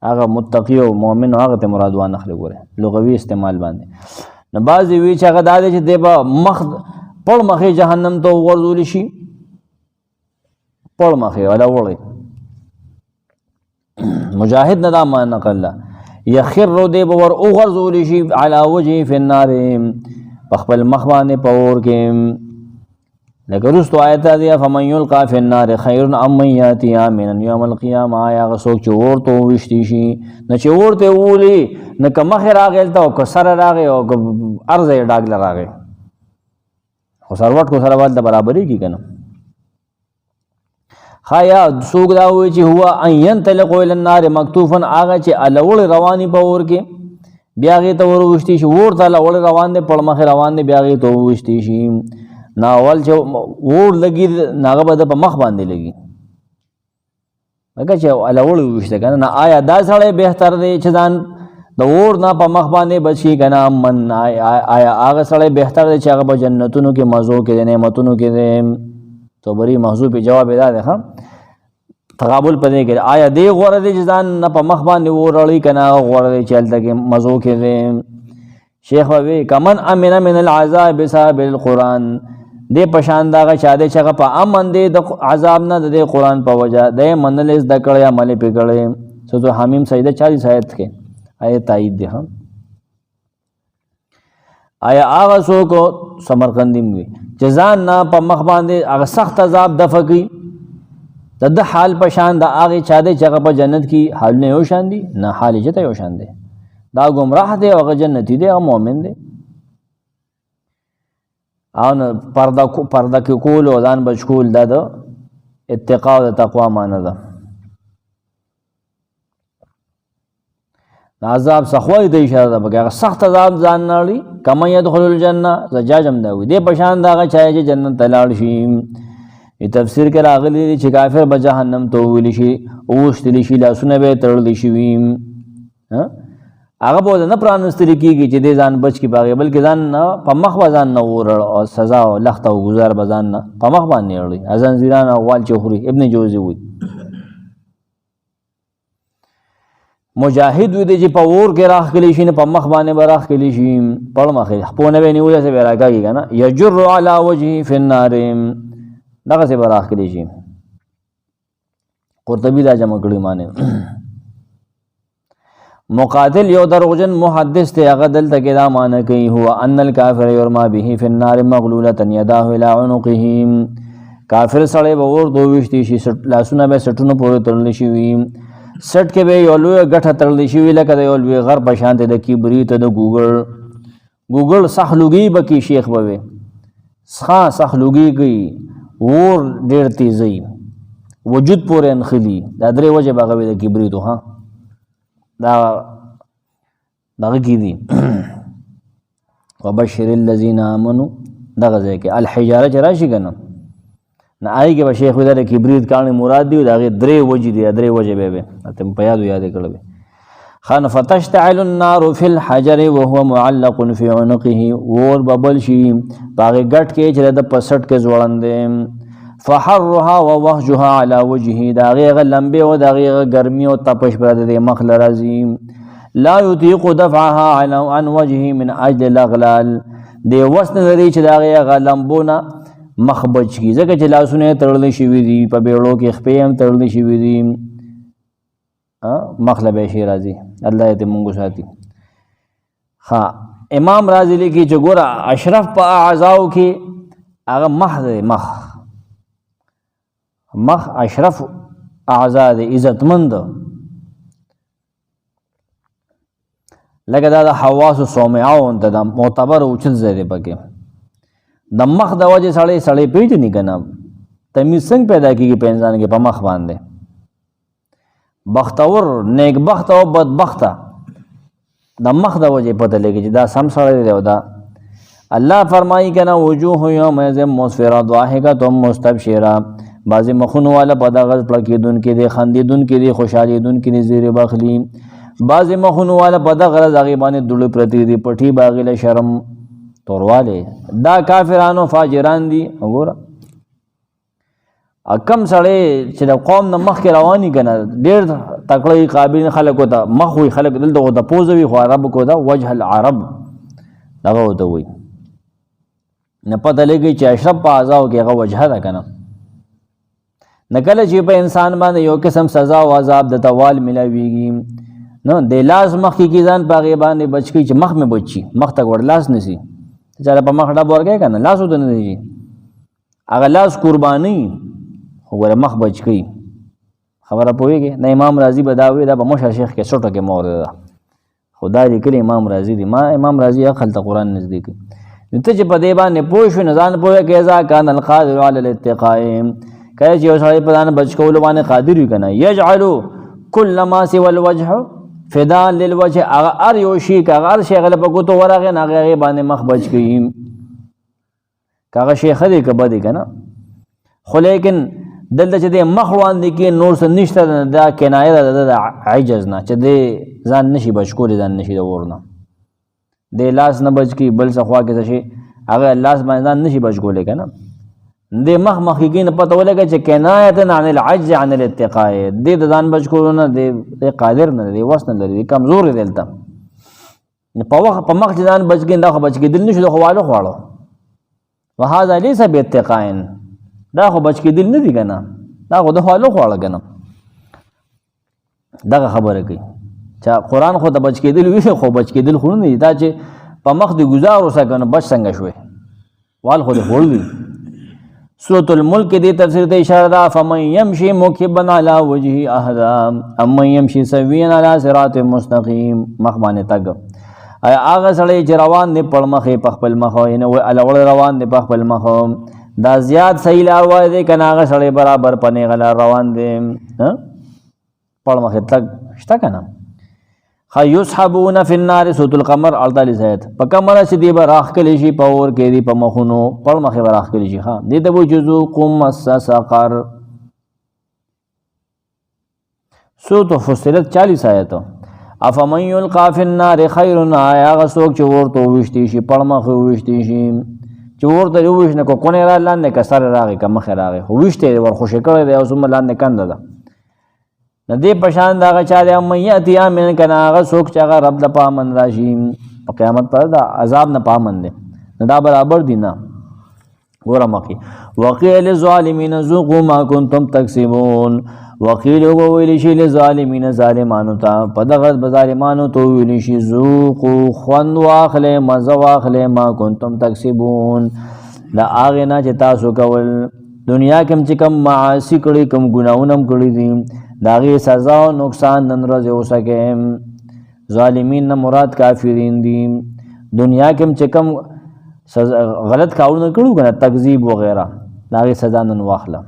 هغه متقی او مؤمن هغه ته مراد وانه خل ګور لغوي استعمال باندې نه بعضی وی چې هغه د دې چې دیبا مخ پړ مخې جهنم ته ورزول شي پړ مخې ولا وړي مجاهد نه دا معنی کړل یخر دی بور او غرزول شي علی وجه فی النار بخبل مخبان پور کې لکه رستو آیت دی فمن یلقى فی النار خیر ام من یاتی آمنا یوم القیامه آیا غسوک چې ورته وشتي شي نه چې ورته وولي نه که مخې راغل ته او که سره راغی او که ارزه ډاګل راغی خو سروټ کو سره ول د برابرۍ کی کنه خایا سوق دا وی چې هو ان ينطلق الى النار مکتوفا اغه چې الول رواني په ور کې بیاغه ته ور وشتي شي ور ته الول روان دي په مخ روان دي بیاغه ته وشتي شي ناول چې ور لګي ناغه بده په مخ باندې لګي مګر چې الول وشته کنه نه آیا دا سړی بهتر دی چې ځان د ور نه په مخ باندې بچي کنه من آیا هغه سړی بهتر دی چې هغه په جنتونو کې مزو کې نعمتونو کې تو بری محذوب جواب ادا ده ها تقابل پدې کې آیا دی غوړه دي ځان نه په مخ باندې ورړی کنه غوړه دي چلته کې مزو کې شیخ وی کمن امن من العذاب بسبب القران دې پشان دا چا دې چې په امن دې د عذاب نه د قران په وجه د منل د کړه عمل په کړه سورۃ حمیم سجده 40 آیت کې آیت تایید ده هم آیا هغه څوک سمرقندیم وي جزان نه په مخ باندې هغه سخت عذاب دفقي د حال په شان د هغه چا دې چې په جنت کې حال نه یو شان دي نه حال جته یو شان دي دا گمراه دی او جنتی دی او مؤمن دی ان پرده کې کول او ځان بچ کول د اتقا او تقوا معنی ده عذاب سخوي د اشاره ده بګه سخت عذاب ځان نړي کما يدخل الجنه زجاجم دا وي د پشان دا چا چې جنت تلاړ شي تفسیر کې راغلي چې کافر به جهنم ته ویل شي او شتلی شي لاسونه به تړل شي ها هغه به نه پرانستل کیږي چې د ځان بچ کی باغې بلکې ځان نه په مخ ځان نه ور او سزا او لخت او گزار بزان نه په مخ باندې اړي اذان زیران او وال چوخري ابن جوزی وي مجاهد وی دی چې په ور کې راخ کلی شي نه په مخ باندې براخ کلی شي په مخ په نه به نیول څه راګي کنه یجر علی وجهه فی النار دغه څه براخ کلی شي قرطبی دا جمع کړی معنی مقاتل یو دروغجن محدث ته هغه دلته کې دا معنی کوي هو ان الکافر یرما به فی النار مغلوله یداه الی عنقه کافر سره به ور دوه شي لاسونه به سټونو پورې تړل شي وي سټ کې به یو لوی غټه تړل شي وی لکه یو لوی غر په شان د کبریت د ګوګل سخلوګي بکی شیخ بوي ښا سخلوګي کوي ور ډیر تیزي وجود پورې انخلی دا درې وجه باغوي د کبریت ها دا دغه کی دي وبشر الذين امنوا دغه ځکه الحجاره چرشي کنه نه آی کې به شیخ ودره کبریت کانه مراد دی دا درې وجه دی درې وجه به ته په یاد کړل خان فتشتعل النار في الحجر وهو معلق في عنقه ور ببل شي باغه غټ کې چې د پسټ کې ځوړندې فحرها ووهجها على وجهه داغه لمبه او داغه ګرمي او تپش پر د مخ لرازي لا يطيق دفعها عن وجهه من اجل الاغلال دی وسن لري چې داغه لمبونه مخ بچ کی ځکه چې لاسونه تړل شي وي دي په بیړو کې خپې هم تړل شي وي دي مخ له شي راځي الله دې مونږ ساتي ها امام رازي لیکي چې ګوره اشرف په اعضاء کې هغه مخ اشرف اعضاء دې عزتمند لکه دا د حواس سومعو د معتبر او چل زری پکې د مخ د وجه سړی پیژني کنه تمیز څنګه پیدا کیږي په انسان کې په مخ باندې بختور نیک بخت او بدبخت د مخ د وجه پته لګي چې دا سم سړی دی دا الله فرمایي کنه وجوه یومئذ مسفره ضاحکه مستبشره بعضی مخونو والا په دغه پړکیدون کې دي خندیدون کې دي خوشالي دون کې دي زیر بخلی بعضې مخونو والا په دغه غرض هغې باندې دوړې پرتې دي پټي به هغې له شرم توروالی دا کافرانو فاجران دي. وګوره کم سړی چې د قوم نه مخکې رواني که نه ډېر تکړه قابل خلکو ته مخ وي خلک دلته خو ته پوزه وي خو عربو کو ته وجه العرب دغه ورته وایي نه پته لګي چې اشرف په اعضاو کې هغه وجهه ده که نه نه کله چې په انسان باندې یو قسم سزا او عذاب د توال ملاویږي نو د لاس مخکې کې ځان په هغې باندې بچ کړي چې مخ مې بچ شي مخ ته ور لاس نیسي چاله په مخ ډب ورکوي که نه لاس ورته نه دی هغه لاس قرباني خو ګوره مخ بچ کوي خبره پوهېږې نه امام راضي به دا وایي دا په مشر شیخ کې سوټه کې مورده ده خو دا لیکلي امام راضي دی ما امام راضي عقل ته قرآن نږدې کوي نو ته چې په دې باندې پوه شوې نو ځان پوهې که اذا کان القادر علی الاتقاء کله چې یو سړی په ځان بچ کولو باندې قادر وي که نه یجعلو کل ما سوى الوجه فدا للوجه هغه هر یو شي که هغه هر شی هغه په ګوتو ورغې نو هغې باندې مخ بچ کوي که هغه شی ښه دی که بد دی که نه خو لیکن دلته چې دی مخ وړاندې کې نور څه نشته دا کنایه ده د عجز نه چې دی ځان نشي بچ کولی ځان نشي د اور نه دی لاس نه بچ کي بل څه خوا کې څه شي هغه لاس باندې ځان نشي بچ کولی که نه دی مخ مخکې کې نه پته ولګه چې کنایة عن العجز عن الاتقاء دی د ځان بچ کولو نه دی قادر نه دی وس نه لري دی کمزور دی دلته په مخ چې ځان بچ کړي دا خو بچ کېدل نشو د خو واله خواړو وهذا لیس باتقاء دا خو بچ کېدل نه دي که نه دا خو د خواله خواړه که نه دغه خبره کوي چې قرآن خو د بچ کېدل وي خو بچ کېدل خو نه دي دا چې په مخ دې ګزار اوسه که نه بچ څنګه شوې وال خو دې خوړ دي سورة الملک دې تفسیر ته اشاره ده فمن یمشي مکبا علی وجهه اهدی امن یمشي سویا علی صراط مستقیم مخ باندې تګ هغه سړی چې روان دی پړ مخې په خپل مخ الوړ روان دی په خپل مخ دا زیات صحیح لار دی که نه هغه سړی برابر په نیغه لار روان دی پړ مخې تګ شته که نه یسحبون فی النار سورة القمر 48 آیت په کمره چې دی به راښکلی شي په اور کې دی په مخونو پړ مخې به راښکلی شي دې ته وایي چې ذوقوا مس سقر سورة فصلت 40 آیت افمن یلقی فی النار خیر آیا هغه څوک چې اور ته وویشتی شي پړ مخې وویشتی شي چې اور ته وویشت نه که کونې را لاندې که سر راغی که مخې راغی خو ویشتی دی ورخوشې کړی دی او څومره لاندې کنده ده نه دې په شان د هغه چا دی من یأتي آمنا که نه هغه څوک چې هغه رب د په امن را شي په قیامت پر د عذاب نه په امن دی نه دا برابر دي نه ګوره مخکې وقیل للظالمین ذوقوا ما کنتم تکسبون وقیل وویلی شي للظالمین ظالمانو ته په دغه به ظالمانو ته وویلی شي ذوقوا خوند واخلئ مزه واخلئ ما کنتم تکسبون د هغې نه چې تاسو کول دنیا کې چې کوم معاصي کړي کوم ګناهونه هم کړي دي د هغې سزا او نقصان نن ورځې اوسکئ ظالمین نه مراد کافرین دي دنیا کې چې کوم غلط کارونه کړو که نه تکذیب وغیره د هغې سزا نن واخله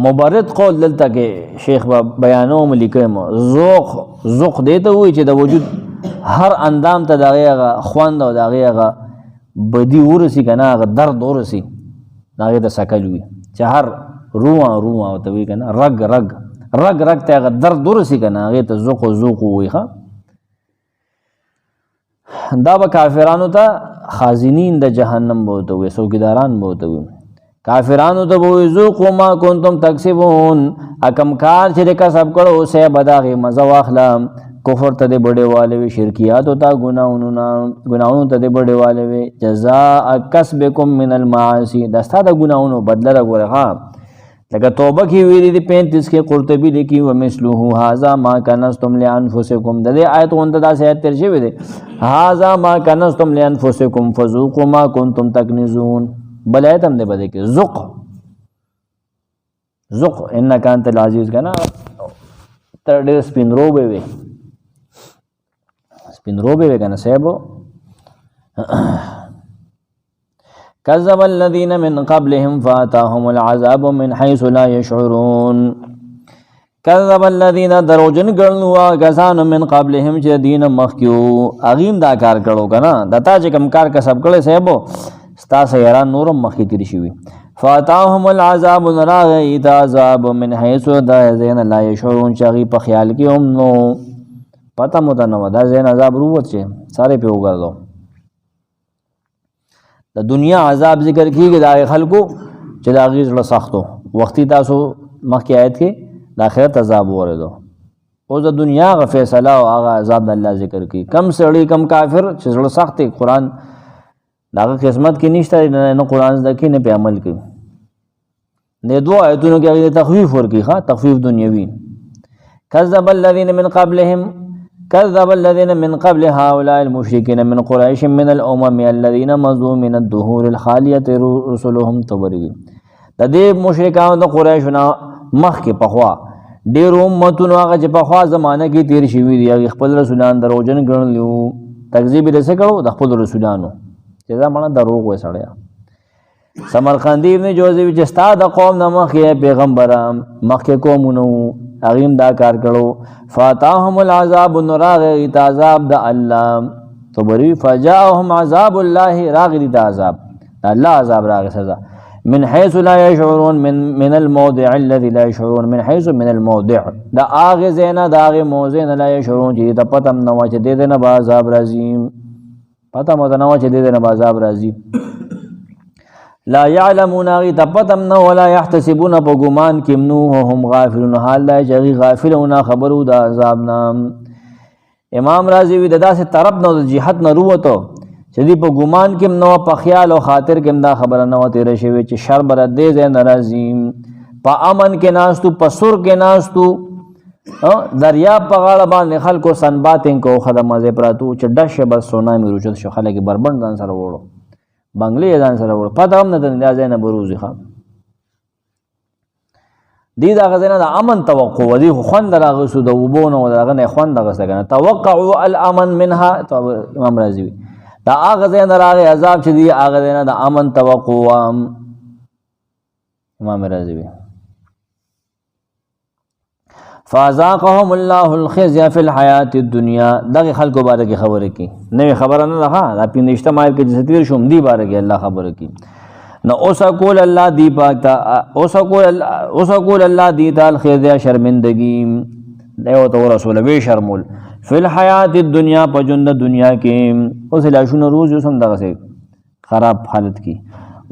مبرد قول دلته کې شیخ به بیانوم لیکم ذوق دې ته وایي چې د وجود هر اندام ته د هغې هغه خوند او د هغې هغه بدي ورسي که نه هغه درد ورسي د هغې ته سکل وي چې هر روح ورته وایي که نه رګ ته هغه درد ورسي که نه هغې ته ذوق وایي دا به کافرانو ته خازنین د جهنم به ورته وایي څوکیداران به ورته وایي کافرانو ته به وایي ذوقوا ما کنتم تکسبون کم کار چې دې کسب کړو اوسئ به د هغې مزه واخله کفر ته دې بډېوالی وي شرکیاتو ته ګناهونو ته دې بډېوالی وي جزاء کسبکم من المعاصي دا ستا د ګناهونو بدله ده ګوره لکه توبه کې ویلي دي 35 کې قرطبي لیکي ومثله هذا ما کنزتم لانفسکم د دې آیت غونته داسې آیت تېر شوی دی هذا ما کنزتم لانفسکم فذوقوا ما کنتم تکنزون بل آیت هم دی په دې کې ذوق انک انت العزیز که نه ته ډېر سپینروبی وې که نه صاحبو كذب الذين من قبلهم فاتاهم العذاب من حيث لا يشعرون كذب الذين دروجن ګڼلو کسانو من قبلهم چې دین مخکیو اغیم دا کار کړو که نه د تا چې کوم کار کسب کړی صاحبو ستا سیاران نورم مخکې تېر شوي فاتاهم العذاب نراغیت عذاب من حیث دا زین لا یشعرون چاگی پا خیال کی هم نو پتا متنو دا زین عذاب روت چه سارے پہ اگر دو دا دنیا عذاب ذکر کی کہ دا خلقو چه دا غیز لسختو وقتی تاسو مخی آیت کی دا آخرت عذاب وردو او دا دنیا غا فیصلہ و آغا عذاب دا اللہ ذکر کی کم سڑی کم کافر چه لسختی قرآن دا قسمت کی نشتا نہ قرآن دکی نہ پہ عمل کی نے دو آیتونوں کی اگر تخفیف ورکی خواہ تخفیف دنیاوی کذب الذین من قبلهم كذب الذين من قبل هؤلاء المشركين من قريش من الامم الذين مضوا من الدهور الخاليه رسلهم تبرئ د دې مشرکان د قریشنا مخ کې پخوا ډېر امتونو هغه چې پخوا زمانہ کې تیر شوي دي خپل رسولان دروژن ګڼلیو تکذیب یې څه کړو د خپل رسولانو چې دا معنی دروغ وای سړیا سمرقندی ابن جوزی چې ستا د قوم نه مخکې پیغمبر مخکې قومونو اغیم دا کار کړو فاتاهم العذاب نراغ عذاب د الله تبری فجاءهم عذاب الله راغ د عذاب الله عذاب راغ سزا من حيث لا يشعرون من الموضع الذي لا يشعرون من حيث من الموضع دا اغه زینا دا اغه موزین لا يشعرون چې د پتم نو چې د دې نه با عذاب راځي پته مو نه چې د دې نه با عذاب راځي لا يعلمون غي تپتم نو ولا يحتسبون بغمان کمنو هم غافلون حال لا جغي غافلون خبرو دا عذاب نام امام رازی وی ددا سے طرف نو جهت نو وته چې دی په ګمان کې نو په خیال او خاطر کې دا خبره نو تیر شوی چې شر بر دې ز ناراضی په امن کې ناستو په سر کې ناستو دریا په غاړه باندې خلکو سنباتین کو خدمه ز پراتو چې دشه بس سونامي روچت شو خلک بربند ځان سره وړو بنگلې ځان سره وړو پته هم نه د ځای نه بروزي خان دی دا غزنه د امن توقع ودی خوند راغسو د وبونه ودغه نه خوند غسه کنه توقعوا الامن منها امام رازی دا غزنه راغ عذاب چې دی غزنه د امن توقع امام رازی فازاقهم الله الخزي في الحياه الدنيا دغه خلکو باره کې خبره کی نوې خبره نه ده دا پینځه مایل کې چې تیر شوم دی باره کې الله خبره کی نو اوسقول الله دی پاک تا اوسقول الله دی تعال خزي شرمندگی دیو تو رسول به شرمول فی الحیات الدنیا پجند دنیا کې اوس لا شنو روز سم دغه سي خراب حالت کی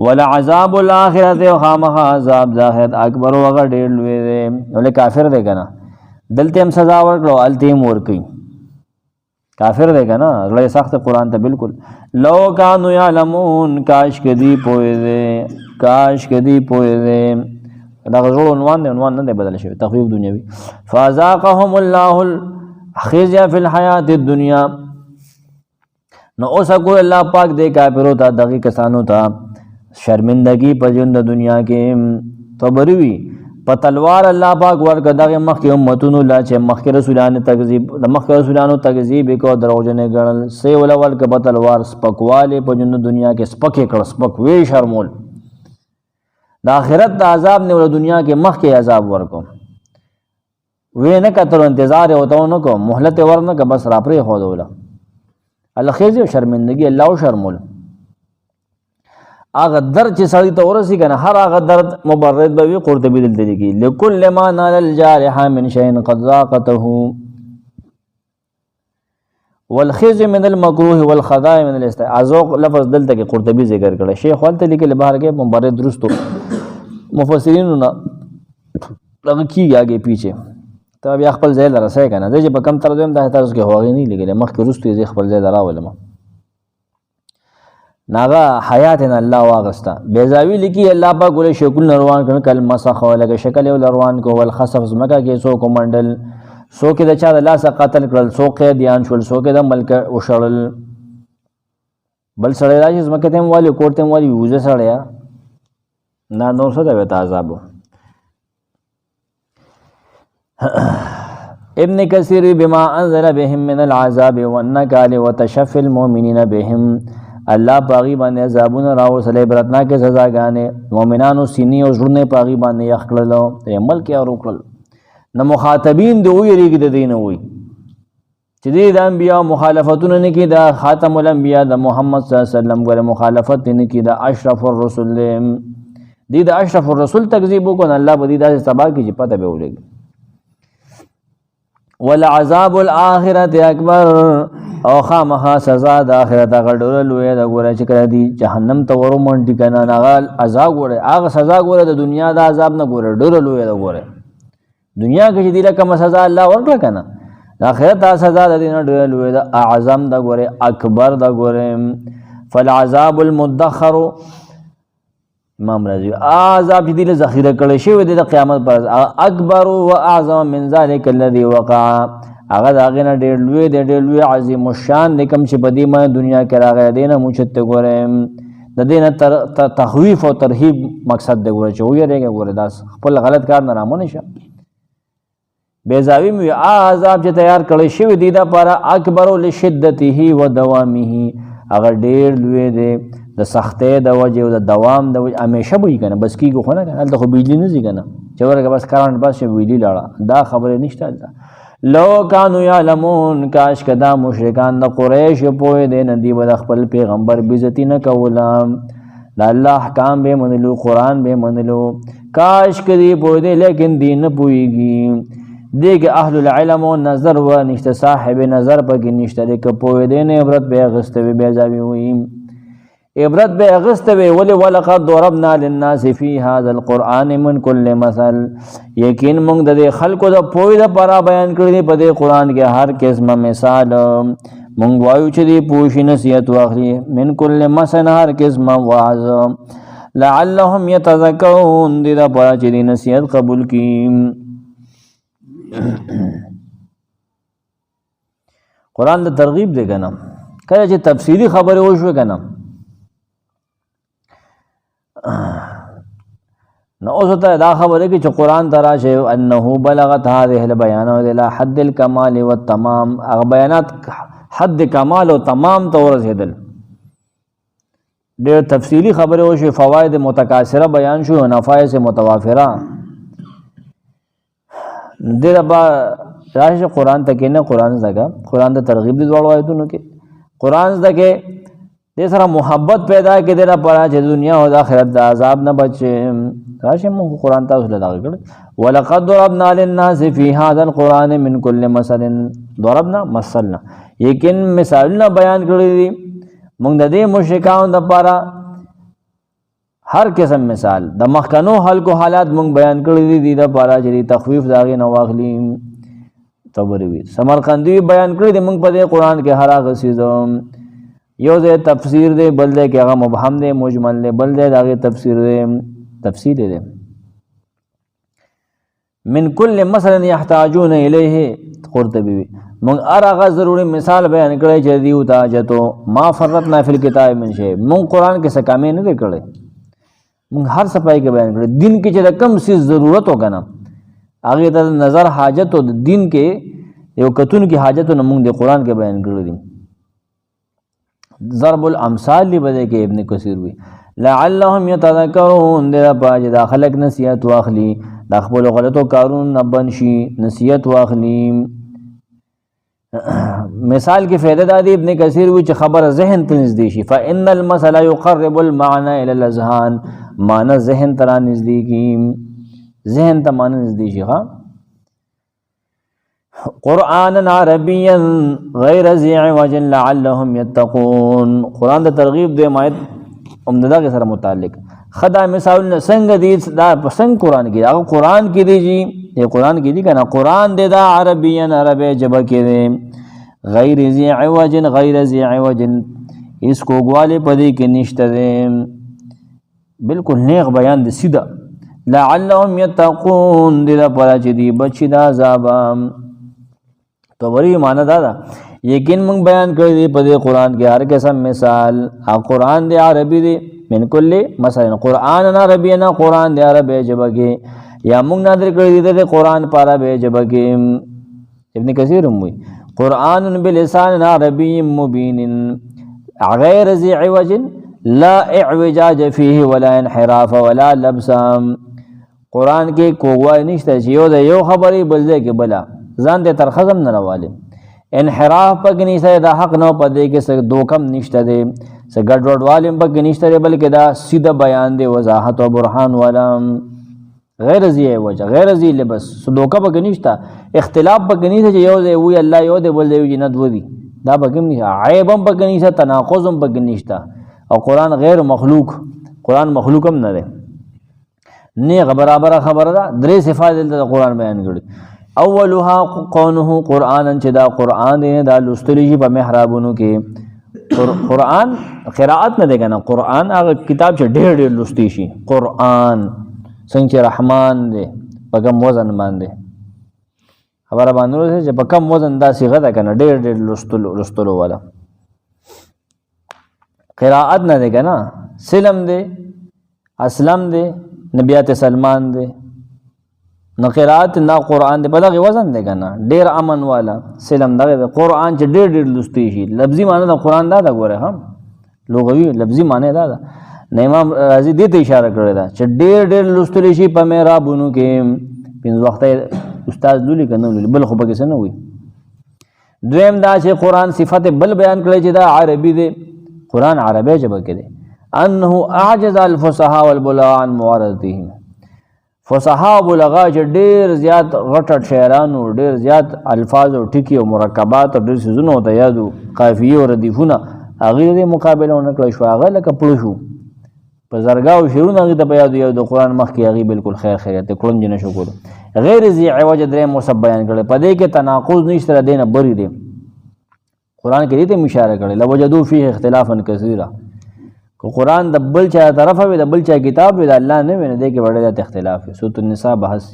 ولا عذاب الاخرته خامخ عذاب ظاهر اکبر وغ ډیر لوی دی ولې کافر دی کنه دلته هم سزا ورکړو الته هم ورکي کافر دی کنه لوی سخت قران ته بالکل لو کانوا یعلمون کاش کدی پوی دی کاش کدی پوی دی دا غوړ عنوان نه بدل شوی تخفیف دنیوي فازاقهم الله الخزي في الحیات الدنیا نو اوس کو الله پاک دې کافرو ته دغه کسانو ته شرمندگی په ژوند دنیا کې تبروي په تلوار الله پاک ورکړه دغه مخکې امتونو لا چې مخکې رسولانو تکذیب د مخکې رسولانو تکذیب کو دروژنه ګڼل سی ول ورکړه په تلوار سپکواله په ژوند دنیا کې سپکې کړ سپک وی شرمول د آخرت د عذاب نه ول دنیا کې مخکې عذاب ورکو وی نه کتر انتظار وته نو کو مهلت ورنه که بس را پرې خو دوله الخزي شرمندگی الله شرمول اغه در چې سړی ته ورسی کنه هر اغه درد مبرد به وي قرطبی دلته لیکي لكل ما نال الجارح من شيء قد ذاقته والخزي من المكروه والخضاع من الاستعذوق لفظ دلته کې قرطبی ذکر کړي شیخ ولته لیکي بهر کې مبرد درستو مفسرین نه لږ کیږي آگے پیچھے ته بیا خپل ځای لرسای کنه چې په کم ترجمه ده تاسو کې هوغي نه لګل مخ کې رستو یې خپل ځای دراولم ناغا حیات ان الله واغستا بیزاوی لکی الله پاک ګل شکل نروان کړه کل مسخ ولګه شکل ول روان کو ول خسف زمکا کې سو کو منډل سو کې د چا د لاس قتل کړل سو کې دیان شول سو کې د ملک وشړل بل سړی راځي زمکه ته والی کوټه والی وزه سړیا نا نور څه د وتا عذاب ابن کثیر بما انزل بهم من العذاب والنكال وتشفي المؤمنين بهم الله پاغي باندې عذابونه راو سره برتنا کې سزاګانې مؤمنانو سینې او ژوند پاغي باندې یخکللو عمل کې او وکړل نو مخاطبین دی ویریږي د دین وي چې د انبیاء مخالفتونه نه کې د خاتم الانبیاء د محمد صلی الله علیه وسلم غره مخالفت نه کې د اشرف الرسل دی د اشرف الرسول تکذیب وکړ الله به دې داسې تباه کړي چې پته به ولګي ولعذاب الاخرة اکبر او خامخا سزا د آخرت هغه ډېره لویه ده ګوره چې کله دی جهنم ته ورمنډي که نه هغه عذاب ګوره هغه سزا ګوره د دنیا د عذاب نه ګوره ډېره لویه ده ګوره دنیا کې چې دی له کومه سزا الله ورکړه که نه د آخرت هغه سزا د دې نه ډېره لویه ده اعظم ده ګوره اکبر ده ګوره فالعذاب المدخر امام رازی عذاب چې دی له ذخیره کړی شوی دی د قیامت پر اکبر و اعظم من ذلک الذي وقع هغه د هغې نه ډېر لوی دی ډېر لوی عظیم الشان دی کوم چې په دې باندې دنیا کې راغلی دی نه موچت ګورې د دې نه تخویف او ترهیب مقصد دی ګوره چې ویرېږه ګوره دا خپل غلط کار نه رامونه شه بیزاوي مې عذاب چې تیار کړی شوی دی دپاره اکبر لشدته و دوامه هغه ډېر لوی دی د سختۍ د وجې او د دوام د وجې همیشه به وي که نه بس کېږي خو نه که نه هلته خو بجلي نه ځي که نه چې ورکه بس کرانټ بس شي بجلي لاړه دا خبرې نشته هلته لو کانو یعلمون کاش که دا مشرکان د قریش پوهې دی نه دی به د خپل پیغمبر بېزتي نه کوله د الله احکام به منلو قرآن به منلو کاش که دی پوهې دی لیکن دی نه پوهېږي دی که اهل العلم و نظر و نشته صاحب نظر پکې نشته دی که پوهې دی نه عبرت به اخیسته وي بیا ځاوي وي عبرت به اغسته وی ولی ولقد ضربنا للناس فی هذا القرآن من كل مثل یقین موږ د خلکو د پوهې دپاره بیان کړی دی په دې قرآن کې هر قسمه مثال موږ وایو چې دی پوه شي نصیحت واخلي من کل مثل هر قسمه وعظ لعلهم یتذکرون دې دپاره چې دی نصیحت قبول کړي قرآن د ترغیب دی که نه کله چې تفصیلي خبرې وشوې که نه نو اوس ته دا خبره کې چې قرآن ته راشه انه بلغت هذه البیانات الى حد الکمال والتمام هغه بیانات حد کمال او تمام ته ورسېدل ډېر تفصیلي خبرې وشوې فواید متکاثره بیان شو او نفایس متوافره دې لپاره راشه قرآن ته کښېنه قرآن زده کړه قرآن د ترغیب دي دواړو آیتونو کې قرآن زده کې دې سره محبت پیدا کې دې لپاره چې دنیا او د آخرت د عذاب نه بچې راشه موږ قرآن تاسو له دغه کړ ولقد ضربنا للناس في هذا القرآن من كل مثل ضربنا مثلنا یقین مثالونه بیان کړی دي موږ د دې مشرکانو لپاره هر قسم مثال د مخکنو خلکو حالات موږ بیان کړی دي د لپاره چې تخفیف د هغې نه واخلي تبرې وي سمرقندي بیان کړی دي موږ په دې قرآن کې هر هغه څیز یو ځای تفسیر دی بل ځای کې هغه مبهم دی مجمل دی بل ځای د هغې تفسیر دی تفسیر دی من کل مثلا یحتاجون الیه قرطبی وي موږ هر هغه ضروري مثال بیان کړی چې دیو ته حاجتو ما فرطنا فی الکتاب من شی موږ قرآن کې څه کمی نه دی کړی موږ هر څه پای کې بیان کړی دین کې چې د کم څیز ضرورت و که نه هغې ته د نظر حاجت و د دین کې یو کتونکي حاجت نه موږ د قرآن کې بیان کړی دي ضرب الامثال لی بده کې ابن کثیر وی لعلهم یتذکرون دې لپاره چې دا خلک نصیحت واخلي د خپلو غلطو کارونو نه بند شي نصیحت واخلي مثال کې فایده دا دی ابن کثیر وی چې خبره ذهن ته نږدې شي فإن المثل يقرب المعنى إلى الأذهان معنی ذهن ته را نږدې کړي ذهن ته معنی نږدې شي ښه قرآن عربیا غیر ذی عوج لعلهم یتقون قرآن د ترغیب دی مایت عمدہ کے سره متعلق خدا مثال څنګه دی دا څنګه قرآن کې هغه قرآن کې دی جی یہ قرآن کې دی کنه قرآن دی دا عربیا عربی جبه کې دی غیر ذی عوج غیر ذی عوج اس کو غواله پدې کې نشته دی بالکل نیغ بیان دی سیده لعلهم یتقون دی لپاره چې دی بچی دا عذاب تو وری معنی دا دا یقین موږ بیان کړی دی په دې قرآن کې هر قسم مثال قرآن دی عربي دی من کل مثلا قرآن عربي نه قرآن دی عربی ژبه کې یا موږ نادر کړی دی د قرآن په عربی ژبه کې ابن کثیر هم وایي قرآن بلسان عربي مبین غیر ذی عوج لا اعوجاج فيه ولا انحراف ولا لبس قرآن کې کووائی نشته چې یو د یو خبرې بل ځای کې بله ځان دې تر خزم نه راوالي انحراف پکې نشته د حق نه، په دې کې څه دوکم نشته دی، څه ګډوډوالی هم پکې نشته دی، بلکې دا سیده بیان دی، وضاحت او برهان والا، غیر ذی عوج غیر ذی لبس، څه دوکه پکې نشته، اختلاف پکې نشته چې یو ځای وایي الله یو دی بل ځای وایي جنت دوه دي، دا پکې هم نشته، عیب هم پکې نشته، تناقض هم پکې نشته. او قرآن غیر مخلوق، قرآن مخلوق هم نه دی، نیغه برابره خبره ده. درې صفات دلته د قرآن بیان کړي. اولها قونه قرآنا، چې دا قرآن دی دا لوستلی شي په محرابونو کې. قرآن قرائت نه دی که نه، قرآن هغه کتاب چې ډېر ډېر لوستی شي. قرآن څنګه چې رحمان دی په کم وزن باندې خبره باندې ورسې چې په کم وزن دا صیغه ده که نه، ډېر ډېر لوستلو والا. قرائت نه دی که نه، سلم دی، اسلم دی، نبیات سلمان دی، نو قرائت نه قرآن دی په دغه وزن دی که نه، ډېر امن والا. سلم دغه دی. قرآن چې ډېر ډېر لوستی شي. لفظي معنی د قرآن دا ده، ګوره هم لغوي لفظي معنی دا ده. نه امام رازي دې ته اشاره کړې ده چې ډېر ډېر لوستلی شي په محرابونو کې. پنځه وخته استاد لولي که نه لولي، بل خو پکې څه نه وي. دویم دا چې قرآن صفت بل بیان کړی چې دا عربي دی، قرآن عربی ژبه کې دی. انه اعجز الفصحاء والبلغاء عن معارضتهم. فصحاء او بلغاء چې ډېر زیات غټ شاعرانو، ډېر زیات الفاظ او ټکي او مرکبات او ډېر څیزونه ورته یادو، قافیې او ردیفونه، هغې دې مقابله ونه کړی شوه. هغه لکه پړه شو په زرګاو شعرونه هغې ته په یادو یو د قرآن مخکې هغې بالکل خیر خیریت کړنج نه شو کولی. غیر ذي عوج درېیم مصب بیان کړی، په دې کې تناقض نشته، د دې نه بری دی. قرآن کې دې ته اشاره کړې لوجدوا فيه اختلافا کثیرا. که قرآن د بل چا طرفه وي، د بل چا کتاب وي، د الله نه وي، نو دې کې ډېر زیات اختلاف وي. سورة النساء بحث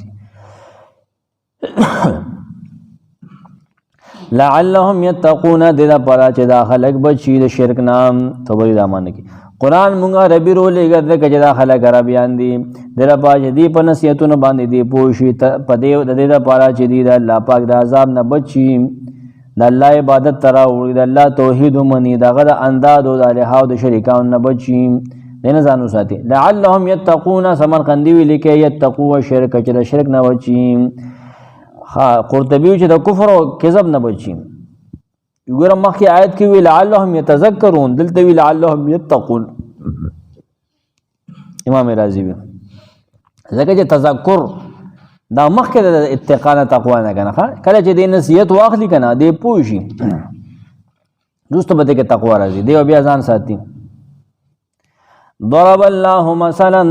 لعلهم یتقون، دې دپاره چې دا خلک بچ شي د شرک نه. توبه دا معنی کې قرآن مونږ عربي رولېږه ځکه چې دا خلک عربیان دي، دې دپاره چې دې په نصیحتونو باندې دې پوه شي، په دې د دې دپاره چې دې د الله پاک د عذاب نه بچ شي، د الله عبادت ته راوړي، د الله توحید ومني، د هغه د انداد او د الهه او د شریکانو نه بچ شي، دې نه ځان وساتي. لعلهم یتقون، سمرقندي وي لیکي یتقوا شرک، چې د شرک نه بچ شي. قرطبي وي چې د کفر او کذب نه بچ شي. ګوره مخکې آیت کې وی لعلهم یتذکرون، دلته وی لعلهم یتقون. امام رازي وي ځکه چې تذکر دا مخکې د اتقا نه تقوا نه که نه، کله چې دې نصیحت واخلي که نه، دې پوه شي وروسته به دې کې تقوا راځي، دې بیا ځان ساتي. ضرب الله مثلا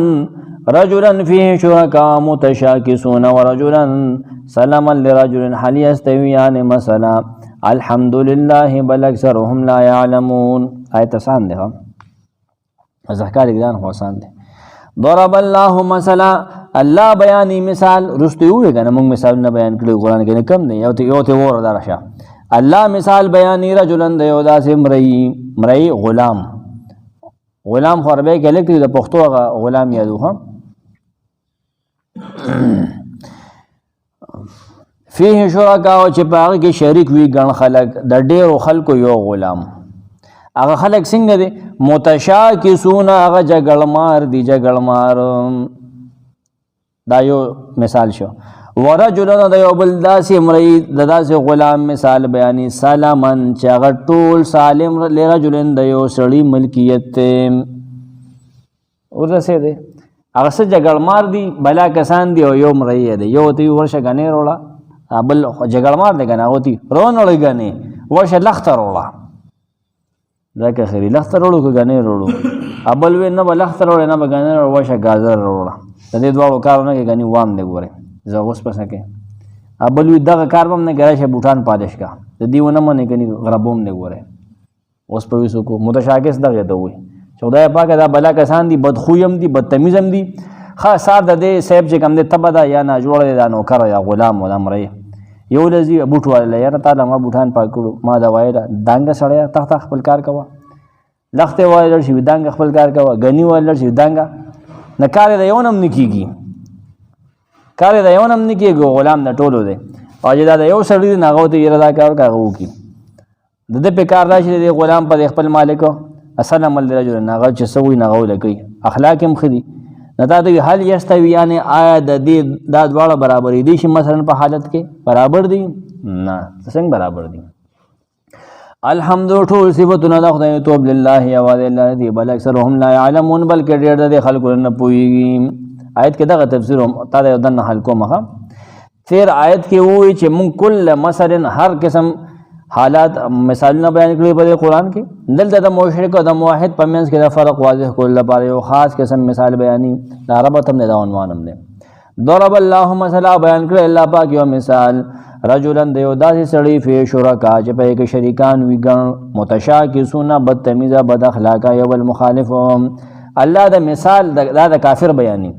رجلا فيه شركاء متشاكسون ورجلا سلما لرجل هل يستويان مثلا الحمد لله بل اکثرهم لا يعلمون. آیت آسان دی، ذکر اگران خو آسان دی. ضرب الله مثلا، الله بیانی مثال رستو ہوئے گا نا، مونگ مثال نہ بیان کرے قرآن کے کم نہیں، یو تے وور دارشا. اللہ مثال بیانی رجلن دیو دا سے مرئی غلام. غلام خو عربی کې لیکي د پښتو غلام یادو ها. فيه شرکاء، چې په هغه کې شریک وي ګڼ خلک، د ډېرو خلکو یو غلام. هغه خلک څنګه دي؟ متشاکسون، هغه جګړمار دي، جګړمار. دا یو مثال شو. ورجلن، د یو بل داسې مرئی د داسې غلام مثال بیاني. سلامن، چې هغه ټول سالم لرجلن، د یو سړي ملکیت ورسېدی. هغه څه جګړمار دي، بلا کسان دي، او یو مرئی دی. یو ته ورشه ګنې روړه، بل جګړمار دی که نه، هغه ته رونړی ګنې ورشه لخته روړه، ځکه خیري لخته روړو که ګنې روړو. بل وی نه به لخته روړی نه به ګنې روړه، ورشه ګازر روړه. د دې دواړو کارونه کې ګنې وام دی. ګورئ زه اوس پسه کې بل وی دغه کار به هم نه کوي، شه بوټان پالش کا، د دې ونه منې کني غربوم دی. ګورئ اوس په ویسو کو متشاکس دغه ته وایي چې خدای پاکه دا بلا کسان دي، بدخوی هم دي، بدتمیز هم دي. خاص سار د دې صاحب چې کوم دی تبه ده یا ناجوړه دی، دا نوکر یا غلام ولا مرئی. یو لذي بوټ والا یاره تعالی ما بوټان پاک کړو، ما دا وایله دانګه سړی تخت خپل کار کوه، لخته وایله شي دانګه خپل کار کوه، غنی وایله شي دانګه نه کار دی، یو نم نه کیږي، کار دی یو نم نه کیږي، غلام نه ټولو دی. او چې دا یو سړی دی ناغو ته یره دا کار کاغه وکي، د دې په کار راشي دی غلام په خپل مالک السلام علیکم رجل ناغه چې سوي ناغو لګي، اخلاق هم خدي نه تا ته حل یستوی، یعنی آیا د دې دا دواړه برابر دي شي مثلا په حالت کې برابر دي؟ نه څنګه برابر دي؟ الحمد ټول صفاتونه د خدای توب لله یواز الله دی بل اکثرهم لا يعلمون بلکې ډېر د خلکو نه پوهیږي. آیت کې دغه تفسیر تا د دنه حلقو مخه تیر آیت کې وایي چې مونږ کل مثلا هر قسم حالات مثالونه بیان کړي په قرآن کې. دلته د مشرک او د موحد په منځ کې د فرق واضح کول لپاره یو خاص قسم مثال بیانې دا ربط هم د عنوان هم دی. ضرب الله مثلا بیان کړی الله پاک یو مثال رجلا د یو داسې سړي فی شرکا چې په کې شریکان وي ګڼ متشاکسون بدتمیزه بد اخلاقه یو بل مخالف. الله د مثال دا د کافر بیانې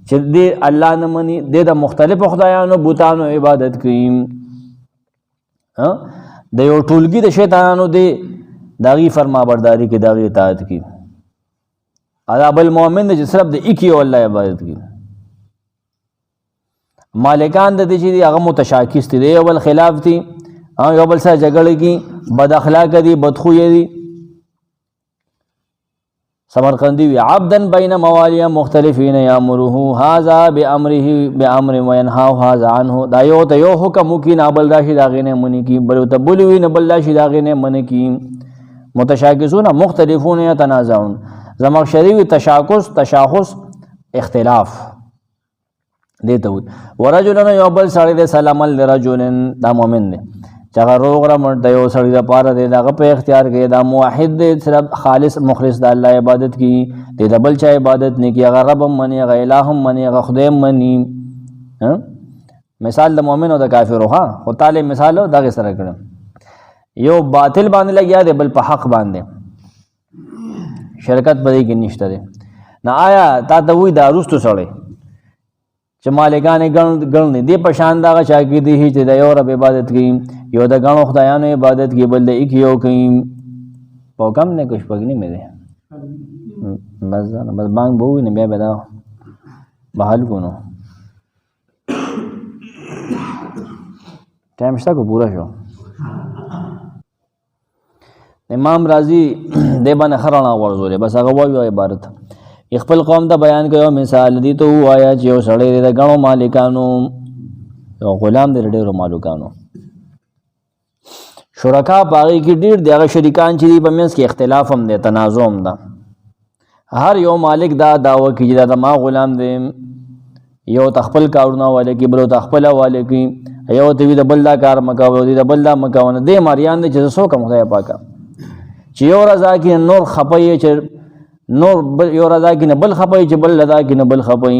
چې دی الله نه مني د مختلفو خدایانو بوتانو عبادت کوي د یو ټولګي د شیطانانو دی داغي فرما برداری کې داغي اطاعت کی. ادا بل مؤمن چې صرف د اکی او الله عبادت کی. مالکان د دې چې هغه متشاکس دي یو بل خلاف دي یو بل سره جګړه کی بد اخلاق دي بدخوی دي. سمرقندی وی عبدا بین موالیا مختلفین یامره هذا بامر وینها هذا عنه. دا یو ته یو حکم کی نه بل راشي داغه نه منی کی بل ته بل وی نه بل راشي داغه نه منی کی. متشاکسون مختلفون یتنازعون. زمخشری وی تشاخص اختلاف دیته وي. ورجلن یو بل سړی د سلام لرجلن دا مؤمن دی چې هغه روغ رمټ د یو سړي لپاره دی دغه په اختیار کې دا موحد دی صرف خالص مخلص د الله عبادت کی دی د بل چا عبادت نه کی هغه رب منی هغه الہ منی هغه خدای منی. مثال د مؤمن او د کافر ها خو تعالی مثال دغه سره کړم یو باطل باندې لګیا دی بل په حق باندې شرکت پدې کې نشته دی. نه آیا تا ته وی دا روستو سړی چې مالکان ګڼ دی په شان دغه چا کې دی چې د یو رب عبادت کوي یو د ګڼو خدایانو عبادت کوي بل د ایک یو کوي په کم نه کښ پګنی مې دی بس بانګ بووي نه بیا به دا بحال کو نو ټایم شته کو پورا شو. امام رازی دی باندې خرانه ورزولې بس هغه وایو عبارت خپل قوم ته بیان کوي مثال دي ته وایا چې یو سړی د غنو مالکانو یو غلام دی ډېرو مالکانو شرکا باغی کې ډېر دغه شریکان چې په منځ کې اختلاف هم دی تنازع هم ده. هر یو مالک دا داوا کوي دا ما غلام دی یو تخپل کارونه والے کې بل تخپل والے کې یو ته د بل دا کار مکاو دی د بل دا مکاونه دی ماریان دي چې سو کوم خدای پاکه چې یو رضا کې نور خپي چې نور یو رضا کې نه بل خپي چې بل رضا کې نه بل خپي.